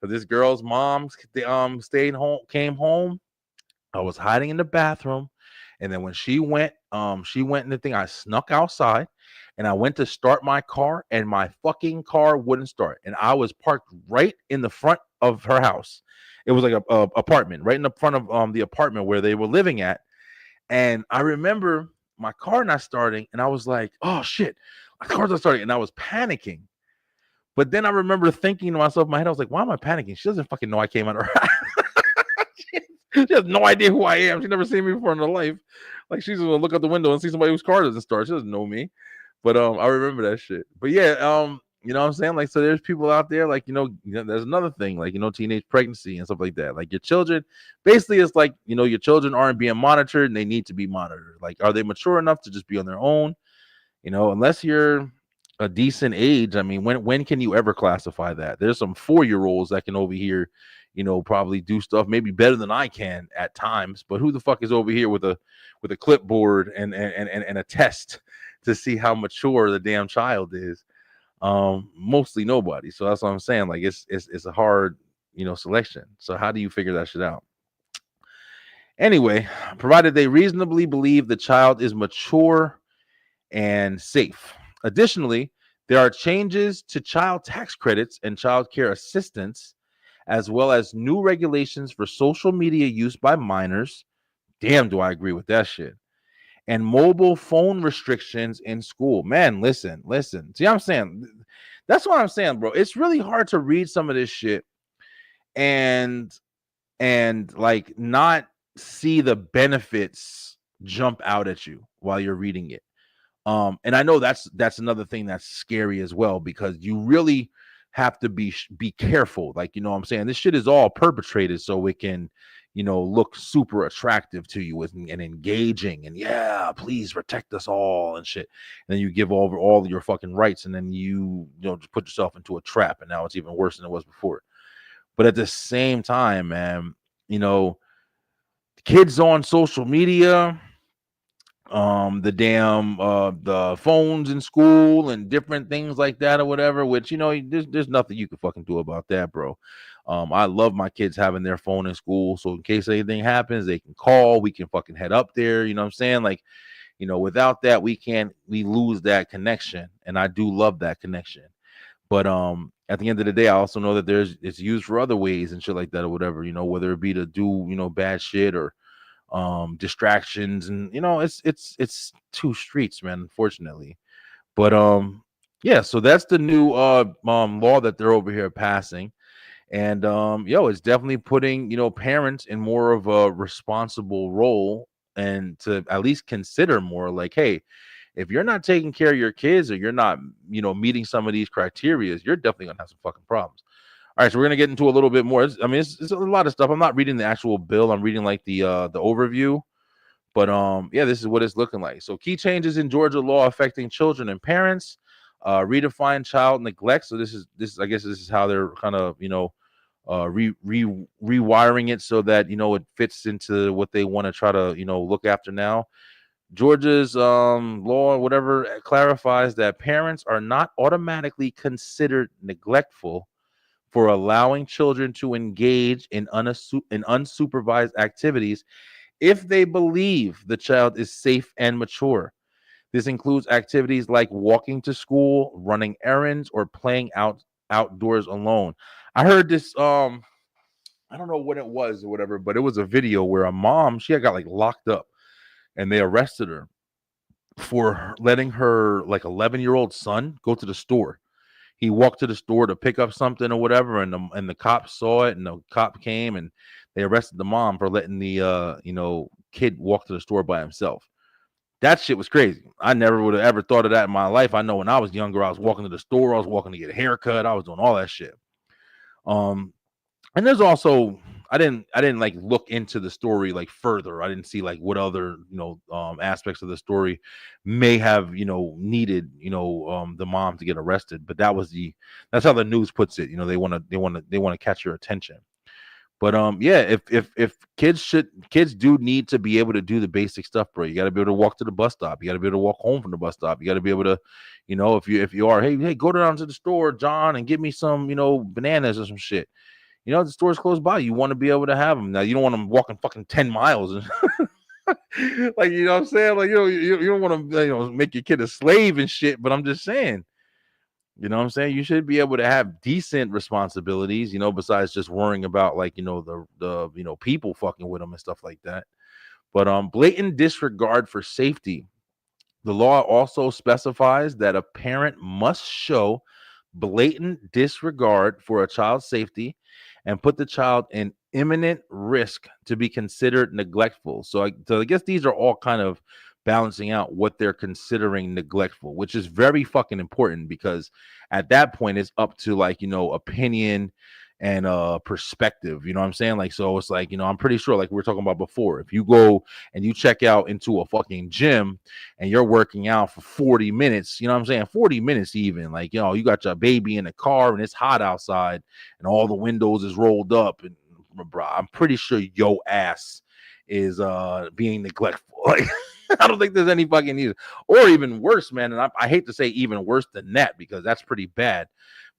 because this girl's mom stayed home, came home. I was hiding in the bathroom. And then when she went in the thing, I snuck outside and I went to start my car and my fucking car wouldn't start. And I was parked right in the front of her house. It was like a apartment right in the front of the apartment where they were living at. And I remember my car not starting and I was like, oh shit, my car's not starting. And I was panicking. But then I remember thinking to myself in my head, I was like, why am I panicking? She doesn't fucking know I came out of her house. She has no idea who I am. She's never seen me before in her life. Like, she's gonna look out the window and see somebody whose car doesn't start. She doesn't know me. But I remember that shit. But yeah, you know what I'm saying? Like, so there's people out there, like, there's another thing, like, teenage pregnancy and stuff like that. Like, your children, basically it's like, your children aren't being monitored and they need to be monitored. Like, are they mature enough to just be on their own? Unless you're a decent age. I mean, when can you ever classify that? There's some 4-year-olds that can over here, probably do stuff maybe better than I can at times. But who the fuck is over here with a clipboard and a test to see how mature the damn child is? Mostly nobody. So that's what I'm saying. Like, it's a hard, selection. So how do you figure that shit out? Anyway, provided they reasonably believe the child is mature and safe. Additionally, there are changes to child tax credits and child care assistance, as well as new regulations for social media use by minors. Damn, do I agree with that shit. And mobile phone restrictions in school. Man, listen. See what I'm saying? That's what I'm saying, bro. It's really hard to read some of this shit and like not see the benefits jump out at you while you're reading it. And I know that's another thing that's scary as well, because you really have to be careful. Like, what I'm saying, this shit is all perpetrated so it can, look super attractive to you and engaging, and yeah, please protect us all and shit. And then you give over all your fucking rights, and then you just put yourself into a trap, and now it's even worse than it was before. But at the same time, man, kids on social media, the phones in school and different things like that or whatever, which, there's nothing you can fucking do about that, bro. I love my kids having their phone in school, so in case anything happens, they can call, we can fucking head up there. You know what I'm saying? Like, without that, we lose that connection, and I do love that connection. But at the end of the day, I also know that it's used for other ways and shit like that or whatever, whether it be to do, bad shit or distractions, and it's two streets, man, unfortunately. But yeah, so that's the new law that they're over here passing. And it's definitely putting parents in more of a responsible role, and to at least consider more like, hey, if you're not taking care of your kids, or you're not meeting some of these criteria, you're definitely gonna have some fucking problems. All right, so we're gonna get into a little bit more. It's a lot of stuff. I'm not reading the actual bill. I'm reading like the overview. But yeah, this is what it's looking like. So key changes in Georgia law affecting children and parents. Redefine child neglect. So this is I guess this is how they're kind of rewiring it so that it fits into what they want to try to look after now. Georgia's law, whatever, clarifies that parents are not automatically considered neglectful for allowing children to engage in unsupervised activities if they believe the child is safe and mature. This includes activities like walking to school, running errands, or playing outdoors alone. I heard this I don't know what it was or whatever, but it was a video where a mom, she had got like locked up and they arrested her for letting her like 11-year-old son go to the store. He walked to the store to pick up something or whatever, and the cops saw it, and the cop came and they arrested the mom for letting the kid walk to the store by himself. That shit was crazy. I never would have ever thought of that in my life. I know when I was younger, I was walking to the store, I was walking to get a haircut, I was doing all that shit. And there's also I didn't like look into the story like further. I didn't see like what other aspects of the story may have needed the mom to get arrested. But that's how the news puts it. They want to catch your attention. But yeah, if kids do need to be able to do the basic stuff, bro. You got to be able to walk to the bus stop. You got to be able to walk home from the bus stop. You got to be able to, if you are, hey, go down to the store, John, and get me some bananas or some shit. The store's close by. You want to be able to have them. Now, you don't want them walking fucking 10 miles. Like, what I'm saying? Like, you don't want to, make your kid a slave and shit. But I'm just saying, what I'm saying? You should be able to have decent responsibilities, besides just worrying about like, the people fucking with them and stuff like that. But blatant disregard for safety. The law also specifies that a parent must show blatant disregard for a child's safety and put the child in imminent risk to be considered neglectful. So I guess these are all kind of balancing out what they're considering neglectful, which is very fucking important, because at that point it's up to like, opinion and perspective. You know what I'm saying? Like, so it's like, I'm pretty sure, like we were talking about before, if you go and you check out into a fucking gym and you're working out for 40 minutes, 40 minutes even, like, you got your baby in the car and it's hot outside and all the windows is rolled up, and bro, I'm pretty sure your ass is being neglectful. Like, I don't think there's any fucking need, or even worse, man. And I hate to say even worse than that, because that's pretty bad.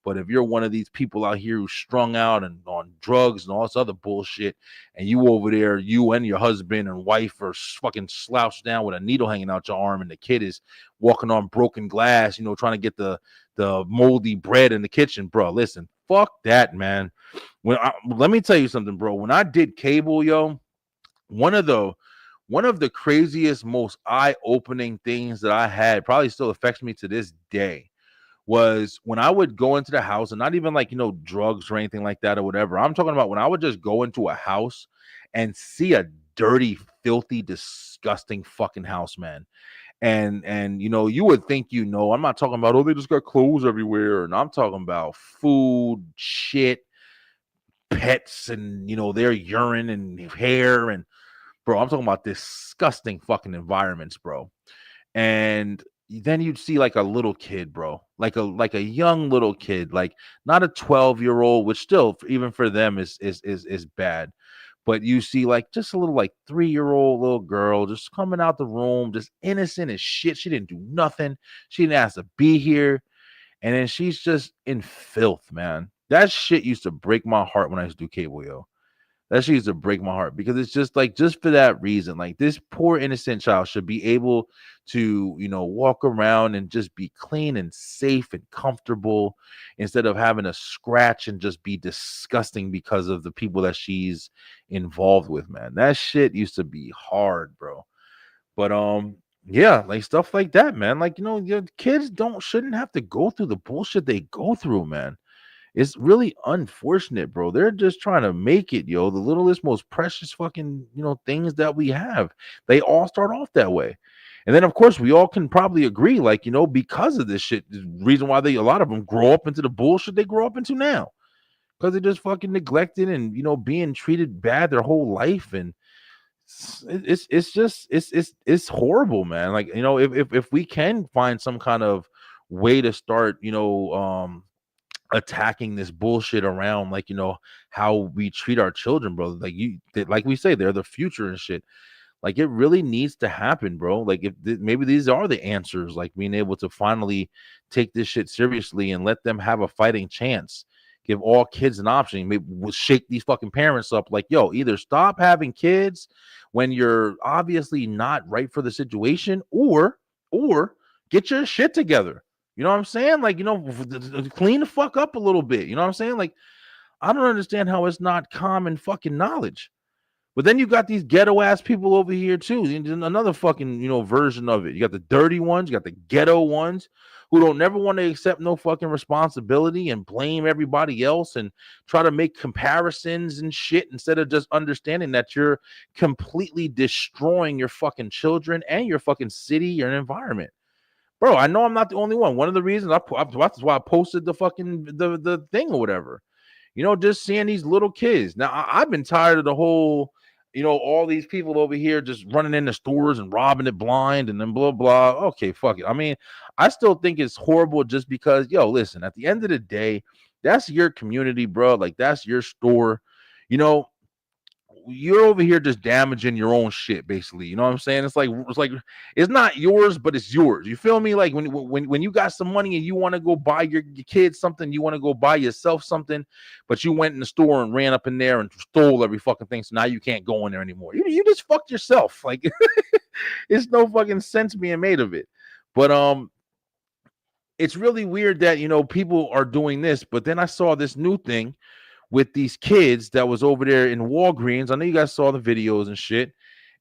But if you're one of these people out here who's strung out and on drugs and all this other bullshit, and you over there, you and your husband and wife are fucking slouched down with a needle hanging out your arm, and the kid is walking on broken glass, trying to get the moldy bread in the kitchen, bro. Listen, fuck that, man. Let me tell you something, bro. When I did cable, one of the craziest, most eye-opening things that I had, probably still affects me to this day, was when I would go into the house, and not even like, drugs or anything like that or whatever. I'm talking about when I would just go into a house and see a dirty, filthy, disgusting fucking house, man. And you would think, I'm not talking about, oh, they just got clothes everywhere. And I'm talking about food, shit, pets, and, their urine and hair. And bro, I'm talking about disgusting fucking environments, bro. And then you'd see like a little kid, bro, like a young little kid, like not a 12-year-old, which still even for them is bad. But you see like just a little like 3-year-old little girl just coming out the room, just innocent as shit. She didn't do nothing. She didn't ask to be here. And then she's just in filth, man. That shit used to break my heart when I used to do cable, yo. That shit used to break my heart, because it's just like, just for that reason, like this poor innocent child should be able to, walk around and just be clean and safe and comfortable, instead of having to scratch and just be disgusting because of the people that she's involved with, man. That shit used to be hard, bro. But yeah, like stuff like that, man. Like, your kids shouldn't have to go through the bullshit they go through, man. It's really unfortunate, bro. They're just trying to make it, yo. The littlest, most precious fucking, things that we have. They all start off that way. And then, of course, we all can probably agree, like, because of this shit, the reason why a lot of them grow up into the bullshit they grow up into now. Because they just fucking neglected and, being treated bad their whole life. And It's horrible, man. Like, you know, if we can find some kind of way to start, you know, attacking this bullshit around, like, you know, how we treat our children, bro. Like like we say, they're the future and shit. Like, it really needs to happen, bro. Like, if maybe these are the answers, like being able to finally take this shit seriously and let them have a fighting chance. Give all kids an option. Maybe we'll shake these fucking parents up. Like, yo, either stop having kids when you're obviously not right for the situation, or get your shit together. You know what I'm saying? Like, you know, clean the fuck up a little bit. You know what I'm saying? Like, I don't understand how it's not common fucking knowledge. But then you got these ghetto ass people over here too. Another fucking, you know, version of it. You got the dirty ones, you got the ghetto ones who don't never want to accept no fucking responsibility and blame everybody else and try to make comparisons and shit instead of just understanding that you're completely destroying your fucking children and your fucking city, your environment. Bro, I know I'm not the only one. One of the reasons that's why I posted the fucking the thing or whatever. You know, just seeing these little kids. Now, I've been tired of the whole, you know, all these people over here just running into stores and robbing it blind and then blah, blah. Okay, fuck it. I mean, I still think it's horrible just because, yo, listen, at the end of the day, that's your community, bro. Like, that's your store. You know, you're over here just damaging your own shit, basically. You know what I'm saying? It's like it's not yours, but it's yours. You feel me? Like when you got some money and you want to go buy your kids something, you want to go buy yourself something, but you went in the store and ran up in there and stole every fucking thing. So now you can't go in there anymore. You just fucked yourself. Like, it's no fucking sense being made of it. But it's really weird that, you know, people are doing this. But then I saw this new thing with these kids that was over there in Walgreens. I know you guys saw the videos and shit.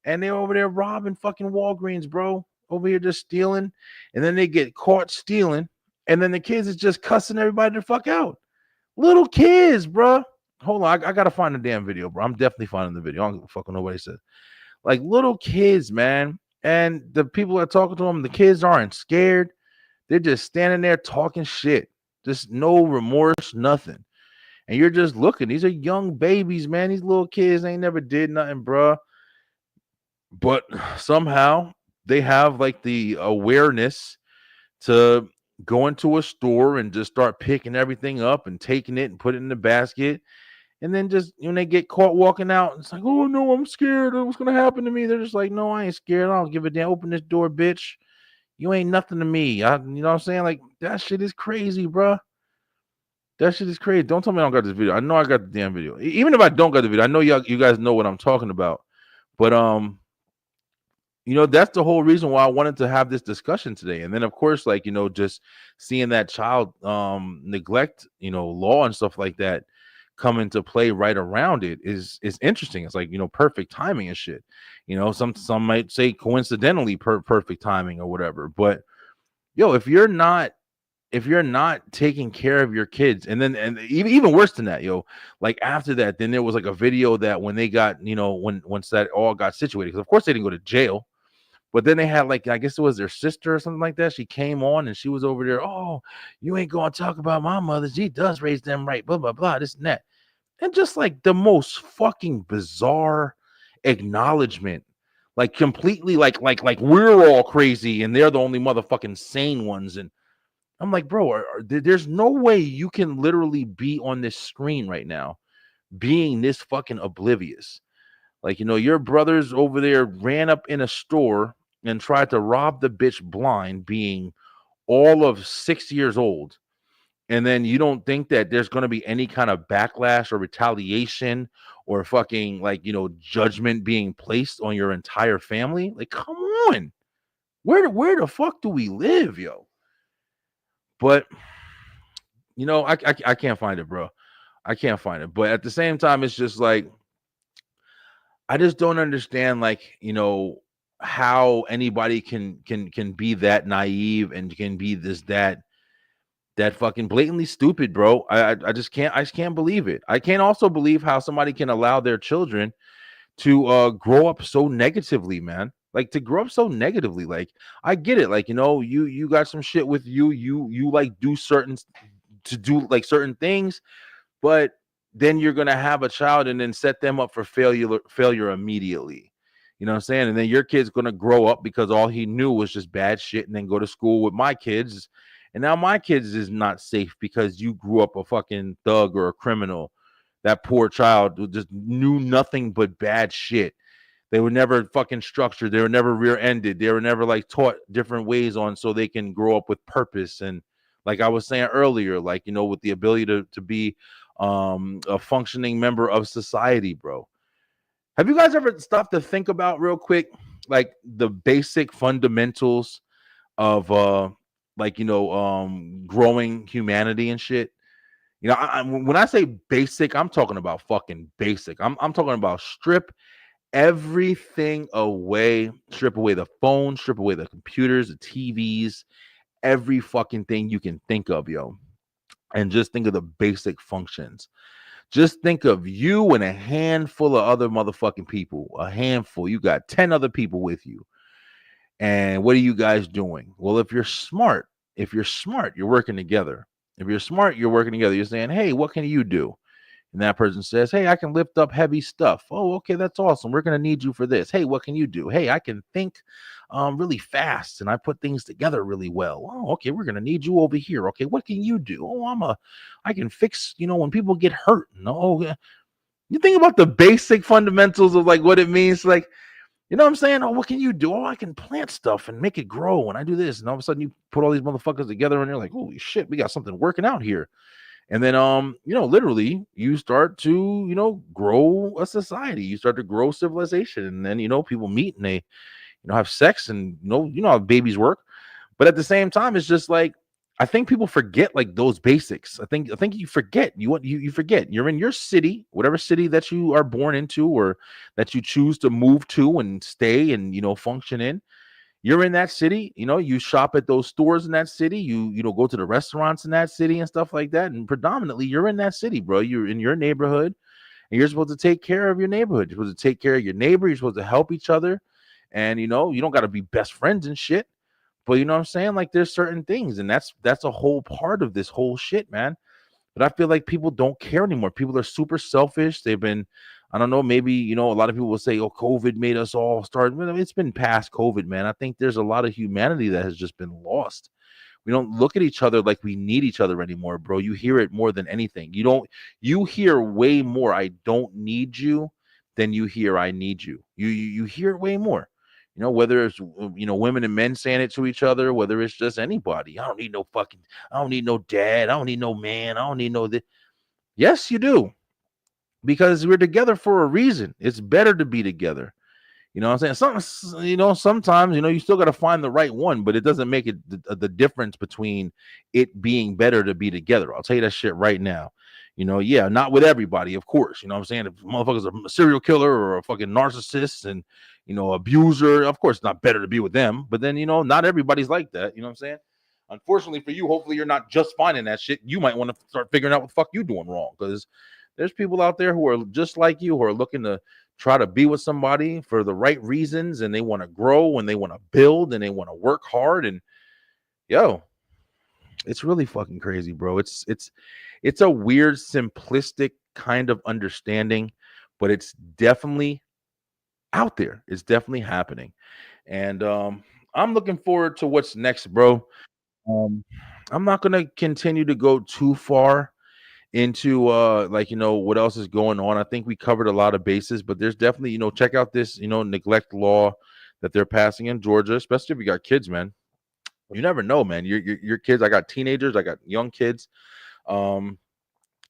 And they're over there robbing fucking Walgreens, bro. Over here just stealing. And then they get caught stealing. And then the kids is just cussing everybody the fuck out. Little kids, bro. Hold on. I got to find the damn video, bro. I'm definitely finding the video. I don't give a fuck what nobody said. Like, little kids, man. And the people that are talking to them, the kids aren't scared. They're just standing there talking shit. Just no remorse, nothing. And you're just looking. These are young babies, man. These little kids ain't never did nothing, bro. But somehow they have like the awareness to go into a store and just start picking everything up and taking it and put it in the basket. And then just when they get caught walking out, it's like, oh no, I'm scared. What's gonna happen to me? They're just like, no, I ain't scared. I don't give a damn. Open this door, bitch. You ain't nothing to me. You know what I'm saying? Like, that shit is crazy, bro. That shit is crazy. Don't tell me I don't got this video. I know I got the damn video. Even if I don't got the video, I know you guys know what I'm talking about. But you know, that's the whole reason why I wanted to have this discussion today. And then of course, like, you know, just seeing that child neglect, you know, law and stuff like that come into play right around it is interesting. It's like, you know, perfect timing and shit. You know, some might say coincidentally perfect timing or whatever. But yo, if you're not taking care of your kids, and even worse than that, yo, like after that, then there was like a video that when they got, you know, once that all got situated, because of course they didn't go to jail, but then they had like, I guess it was their sister or something like that. She came on and she was over there. Oh, you ain't gonna talk about my mother. She does raise them right, blah blah blah, this and that, and just like the most fucking bizarre acknowledgement, like completely like we're all crazy and they're the only motherfucking sane ones. And I'm like, bro, there's no way you can literally be on this screen right now being this fucking oblivious. Like, you know, your brothers over there ran up in a store and tried to rob the bitch blind, being all of 6 years old. And then you don't think that there's going to be any kind of backlash or retaliation or fucking, like, you know, judgment being placed on your entire family? Like, come on. Where the fuck do we live, yo? But, you know, I can't find it, bro. I can't find it. But at the same time, it's just like, I just don't understand, like, you know, how anybody can be that naive and can be that fucking blatantly stupid, bro. I just can't believe it. I can't also believe how somebody can allow their children to grow up so negatively, man. Like, to grow up so negatively. Like, I get it. Like, you know, you got some shit with you like do certain things, but then you're gonna have a child and then set them up for failure immediately. You know what I'm saying? And then your kid's gonna grow up because all he knew was just bad shit, and then go to school with my kids. And now my kids is not safe because you grew up a fucking thug or a criminal. That poor child who just knew nothing but bad shit. They were never fucking structured. They were never rear-ended. They were never like taught different ways on so they can grow up with purpose. And like I was saying earlier, like, you know, with the ability to be a functioning member of society, bro. Have you guys ever stopped to think about real quick, like the basic fundamentals of like, you know, growing humanity and shit? You know, when I say basic, I'm talking about fucking basic. I'm talking about strip everything away, strip away the phone, strip away the computers, the TVs, every fucking thing you can think of, yo. And just think of the basic functions. Just think of you and a handful of other motherfucking people. A handful. You got 10 other people with you. And what are you guys doing? Well, if you're smart, you're working together. If you're smart, you're working together. You're saying, hey, what can you do? And that person says, hey, I can lift up heavy stuff. Oh, okay, that's awesome. We're going to need you for this. Hey, what can you do? Hey, I can think really fast and I put things together really well. Oh, okay, we're going to need you over here. Okay, what can you do? Oh, I can fix, you know, when people get hurt. No, you think about the basic fundamentals of like what it means. Like, you know what I'm saying? Oh, what can you do? Oh, I can plant stuff and make it grow. And I do this. And all of a sudden you put all these motherfuckers together and you're like, holy shit, we got something working out here. And then, you know, literally you start to, you know, grow a society. You start to grow civilization. And then, you know, people meet and they, you know, have sex and, you know how babies work. But at the same time, it's just like, I think people forget like those basics. I think you forget. You forget. You're in your city, whatever city that you are born into or that you choose to move to and stay and, you know, function in. You're in that city, you know, you shop at those stores in that city, you know, go to the restaurants in that city and stuff like that. And predominantly you're in that city, bro. You're in your neighborhood and you're supposed to take care of your neighborhood. You're supposed to take care of your neighbor. You're supposed to help each other. And, you know, you don't got to be best friends and shit. But you know what I'm saying? Like there's certain things, and that's a whole part of this whole shit, man. But I feel like people don't care anymore. People are super selfish. They've been, I don't know, maybe, you know, a lot of people will say, oh, COVID made us all start. Well, it's been past COVID, man. I think there's a lot of humanity that has just been lost. We don't look at each other like we need each other anymore, bro. You hear it more than anything. You hear way more, I don't need you, than you hear, I need you. You hear it way more. You know, whether it's, you know, women and men saying it to each other, whether it's just anybody. I don't need no dad. I don't need no man. I don't need no this. Yes, you do. Because we're together for a reason. It's better to be together. You know what I'm saying? Sometimes, you know, you still got to find the right one, but it doesn't make it the difference between it being better to be together. I'll tell you that shit right now. You know, yeah, not with everybody, of course. You know what I'm saying? If motherfuckers are a serial killer or a fucking narcissist and, you know, abuser, of course, it's not better to be with them. But then, you know, not everybody's like that. You know what I'm saying? Unfortunately for you, hopefully you're not just finding that shit. You might want to start figuring out what the fuck you doing wrong, because there's people out there who are just like you, who are looking to try to be with somebody for the right reasons, and they want to grow and they want to build and they want to work hard. And yo, it's really fucking crazy, bro. It's a weird, simplistic kind of understanding, but it's definitely out there. It's definitely happening. And I'm looking forward to what's next, bro. Um, I'm not gonna continue to go too far into like, you know, what else is going on. I think we covered a lot of bases, but there's definitely, you know, check out this, you know, neglect law that they're passing in Georgia, especially if you got kids, man. You never know, man. Your kids, I got teenagers, I got young kids. Um,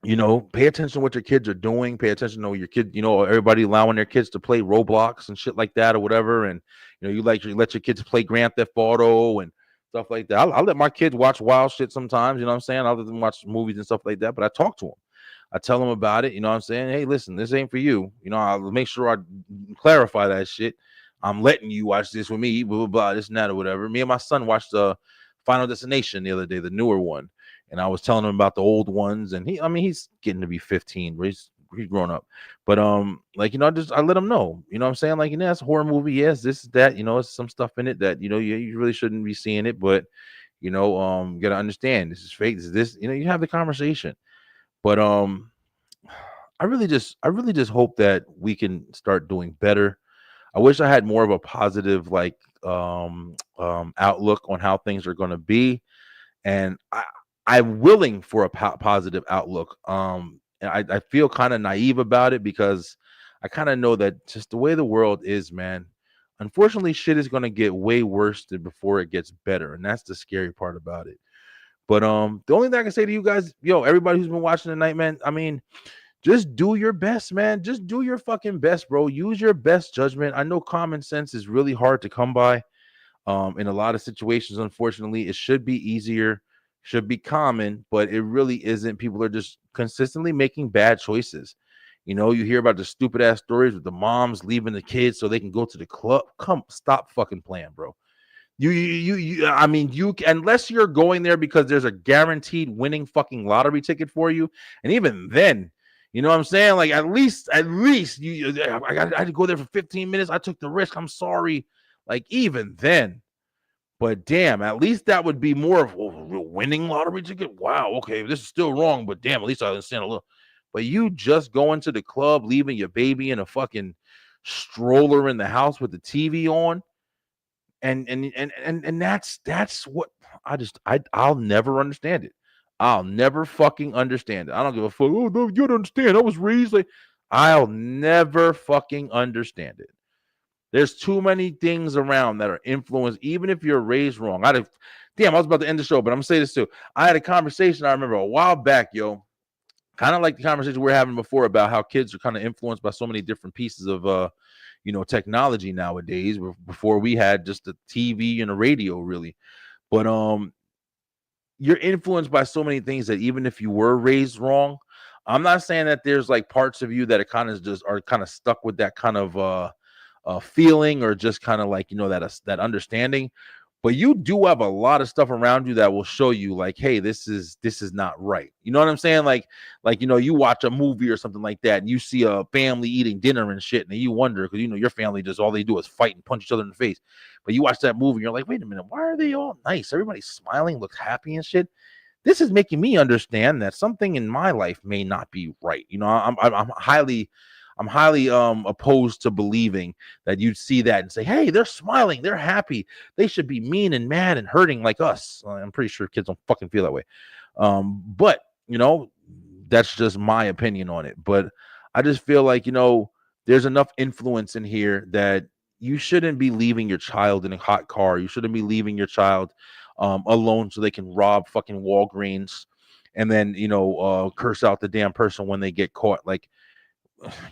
you know, pay attention to what your kids are doing. Pay attention to your kid, you know, everybody allowing their kids to play Roblox and shit like that or whatever. And, you know, you let your kids play Grand Theft Auto and stuff like that. I'll let my kids watch wild shit sometimes, you know what I'm saying? I'll let them watch movies and stuff like that, but I talk to them. I tell them about it, you know what I'm saying? Hey, listen, this ain't for you. You know, I'll make sure I clarify that shit. I'm letting you watch this with me, blah, blah, blah, this and that or whatever. Me and my son watched Final Destination the other day, the newer one. And I was telling him about the old ones, and he's getting to be 15, but he's grown up. But like, you know, I let him know, you know what I'm saying? Like, you know, it's a horror movie, yes, this is that, you know, it's some stuff in it that, you know, you really shouldn't be seeing it, but you know, you gotta understand this is fake, this is this, you know, you have the conversation. But I really just hope that we can start doing better. I wish I had more of a positive like outlook on how things are going to be, and I'm willing for a positive outlook. And I feel kind of naive about it because I kind of know that just the way the world is, man. Unfortunately, shit is going to get way worse than before it gets better, and that's the scary part about it. But the only thing I can say to you guys, yo, everybody who's been watching tonight, man, I mean, just do your best, man. Just do your fucking best, bro. Use your best judgment. I know common sense is really hard to come by. In a lot of situations, unfortunately, it should be easier, should be common, but it really isn't. People are just consistently making bad choices. You know, you hear about the stupid ass stories with the moms leaving the kids so they can go to the club. Come, stop fucking playing, bro. I mean, you unless you're going there because there's a guaranteed winning fucking lottery ticket for you, and even then, you know what I'm saying? Like at least I had to go there for 15 minutes. I took the risk. I'm sorry. Like even then, but damn, at least that would be more of a winning lottery ticket. Wow, okay, this is still wrong, but damn, at least I understand a little. But you just going to the club, leaving your baby in a fucking stroller in the house with the TV on and that's what I'll never understand it. I'll never fucking understand it. I don't give a fuck. Oh no, you don't understand. I was raised like I'll never fucking understand it. There's too many things around that are influenced, even if you're raised wrong. Damn, I was about to end the show, but I'm gonna say this too. I had a conversation I remember a while back, yo. Kind of like the conversation we are having before about how kids are kind of influenced by so many different pieces of technology nowadays. Before we had just the TV and the radio, really. But you're influenced by so many things that even if you were raised wrong, I'm not saying that there's like parts of you that are kind of stuck with that kind of feeling or just kind of like that understanding. But you do have a lot of stuff around you that will show you like, hey, this is not right. You know what I'm saying? Like you watch a movie or something like that, and you see a family eating dinner and shit, and you wonder because your family just all they do is fight and punch each other in the face. But you watch that movie, and you're like, wait a minute, why are they all nice? Everybody's smiling, looks happy and shit. This is making me understand that something in my life may not be right. I'm highly opposed to believing that you'd see that and say, hey, they're smiling, they're happy, they should be mean and mad and hurting like us. I'm pretty sure kids don't fucking feel that way. But that's just my opinion on it. But I just feel like there's enough influence in here that you shouldn't be leaving your child in a hot car. You shouldn't be leaving your child alone so they can rob fucking Walgreens and then curse out the damn person when they get caught. Like,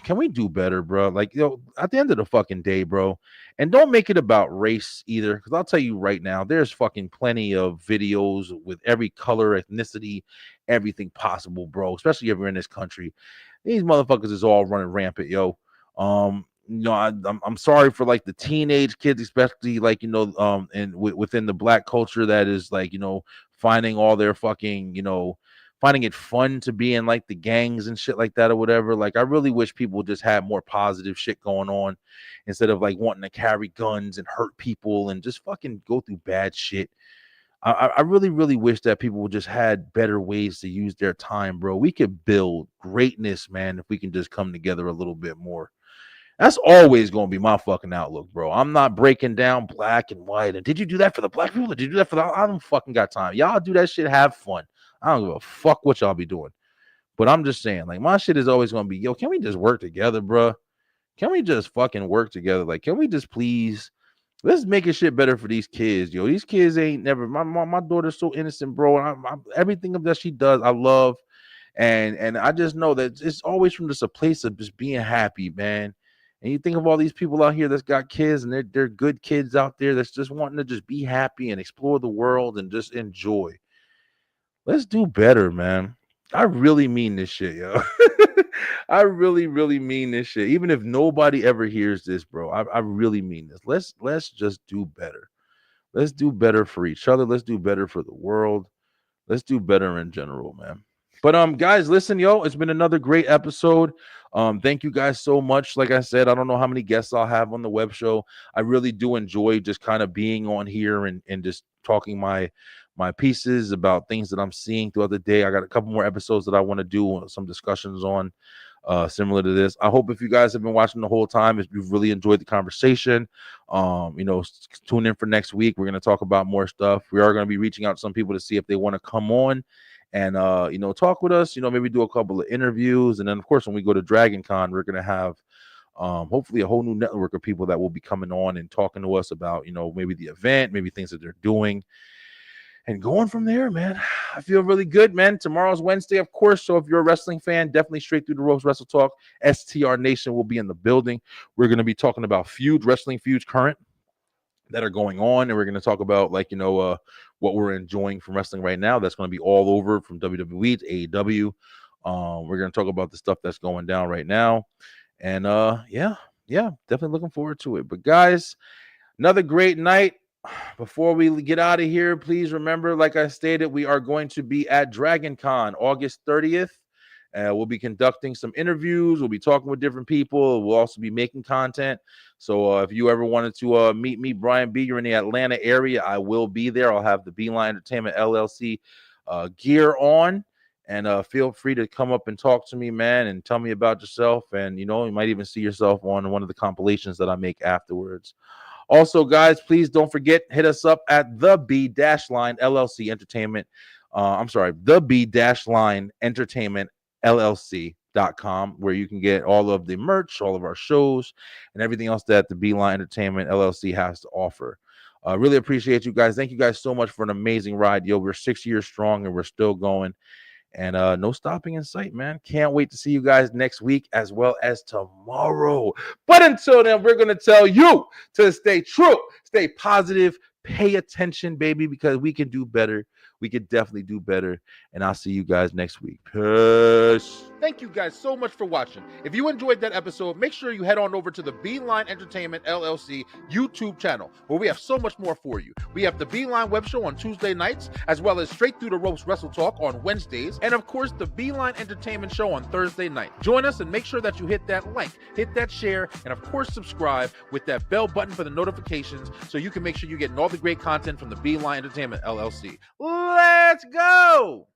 can we do better, bro? Like, at the end of the fucking day, bro, and don't make it about race either, because I'll tell you right now, there's fucking plenty of videos with every color, ethnicity, everything possible, bro. Especially if you're in this country, these motherfuckers is all running rampant, yo. I'm sorry for like the teenage kids, especially like and within the black culture that is like finding all their fucking finding it fun to be in like the gangs and shit like that or whatever. Like, I really wish people just had more positive shit going on instead of like wanting to carry guns and hurt people and just fucking go through bad shit. I really, really wish that people just had better ways to use their time, bro. We could build greatness, man, if we can just come together a little bit more. That's always going to be my fucking outlook, bro. I'm not breaking down black and white. And did you do that for the black people? Did you do that for the... I don't fucking got time. Y'all do that shit. Have fun. I don't give a fuck what y'all be doing. But I'm just saying, like, my shit is always going to be, yo, can we just work together, bro? Can we just fucking work together? Like, can we just please... Let's make a shit better for these kids, yo. These kids ain't never... My daughter's so innocent, bro. And everything that she does, I love. And I just know that it's always from just a place of just being happy, man. And you think of all these people out here that's got kids and they're good kids out there that's just wanting to just be happy and explore the world and just enjoy. Let's do better, man. I really mean this shit, yo. I really, really mean this shit. Even if nobody ever hears this, bro, I really mean this. Let's just do better. Let's do better for each other. Let's do better for the world. Let's do better in general, man. But guys, listen, yo, it's been another great episode. Thank you guys so much. Like I said, I don't know how many guests I'll have on the web show. I really do enjoy just kind of being on here and just talking my pieces about things that I'm seeing throughout the day. I got a couple more episodes that I want to do, some discussions on. similar to this. I hope if you guys have been watching the whole time, if you've really enjoyed the conversation, tune in for next week. We're going to talk about more stuff. We are going to be reaching out to some people to see if they want to come on and, talk with us, maybe do a couple of interviews. And then, of course, when we go to Dragon Con, we're going to have hopefully a whole new network of people that will be coming on and talking to us about, maybe the event, maybe things that they're doing. And going from there, man, I feel really good, man. Tomorrow's Wednesday, of course. So if you're a wrestling fan, definitely Straight Through the Ropes Wrestle Talk. STR Nation will be in the building. We're going to be talking about wrestling feuds current that are going on. And we're going to talk about, what we're enjoying from wrestling right now. That's going to be all over from WWE to AEW. We're going to talk about the stuff that's going down right now. And, definitely looking forward to it. But, guys, another great night. Before we get out of here, please remember, like I stated, we are going to be at Dragon Con August 30th. We'll be conducting some interviews. We'll be talking with different people. We'll also be making content. So if you ever wanted to meet me, Brian B., you're in the Atlanta area, I will be there. I'll have the B-LINE Entertainment LLC gear on. And feel free to come up and talk to me, man, and tell me about yourself. And, you might even see yourself on one of the compilations that I make afterwards. Also, guys, please don't forget, hit us up at the B-Line LLC Entertainment. The B-Line Entertainment LLC.com, where you can get all of the merch, all of our shows, and everything else that the B-Line Entertainment LLC has to offer. Really appreciate you guys. Thank you guys so much for an amazing ride. Yo, we're 6 years strong and we're still going. And no stopping in sight, man. Can't wait to see you guys next week as well as tomorrow. But until then, we're going to tell you to stay true, stay positive, pay attention, baby, because we can do better. We could definitely do better. And I'll see you guys next week. Peace. Thank you guys so much for watching. If you enjoyed that episode, make sure you head on over to the B-Line Entertainment LLC YouTube channel, where we have so much more for you. We have the B-Line Web Show on Tuesday nights, as well as Straight Through the Ropes Wrestle Talk on Wednesdays, and of course, the B-Line Entertainment Show on Thursday night. Join us and make sure that you hit that like, hit that share, and of course, subscribe with that bell button for the notifications so you can make sure you're getting all the great content from the B-Line Entertainment LLC. Let's go!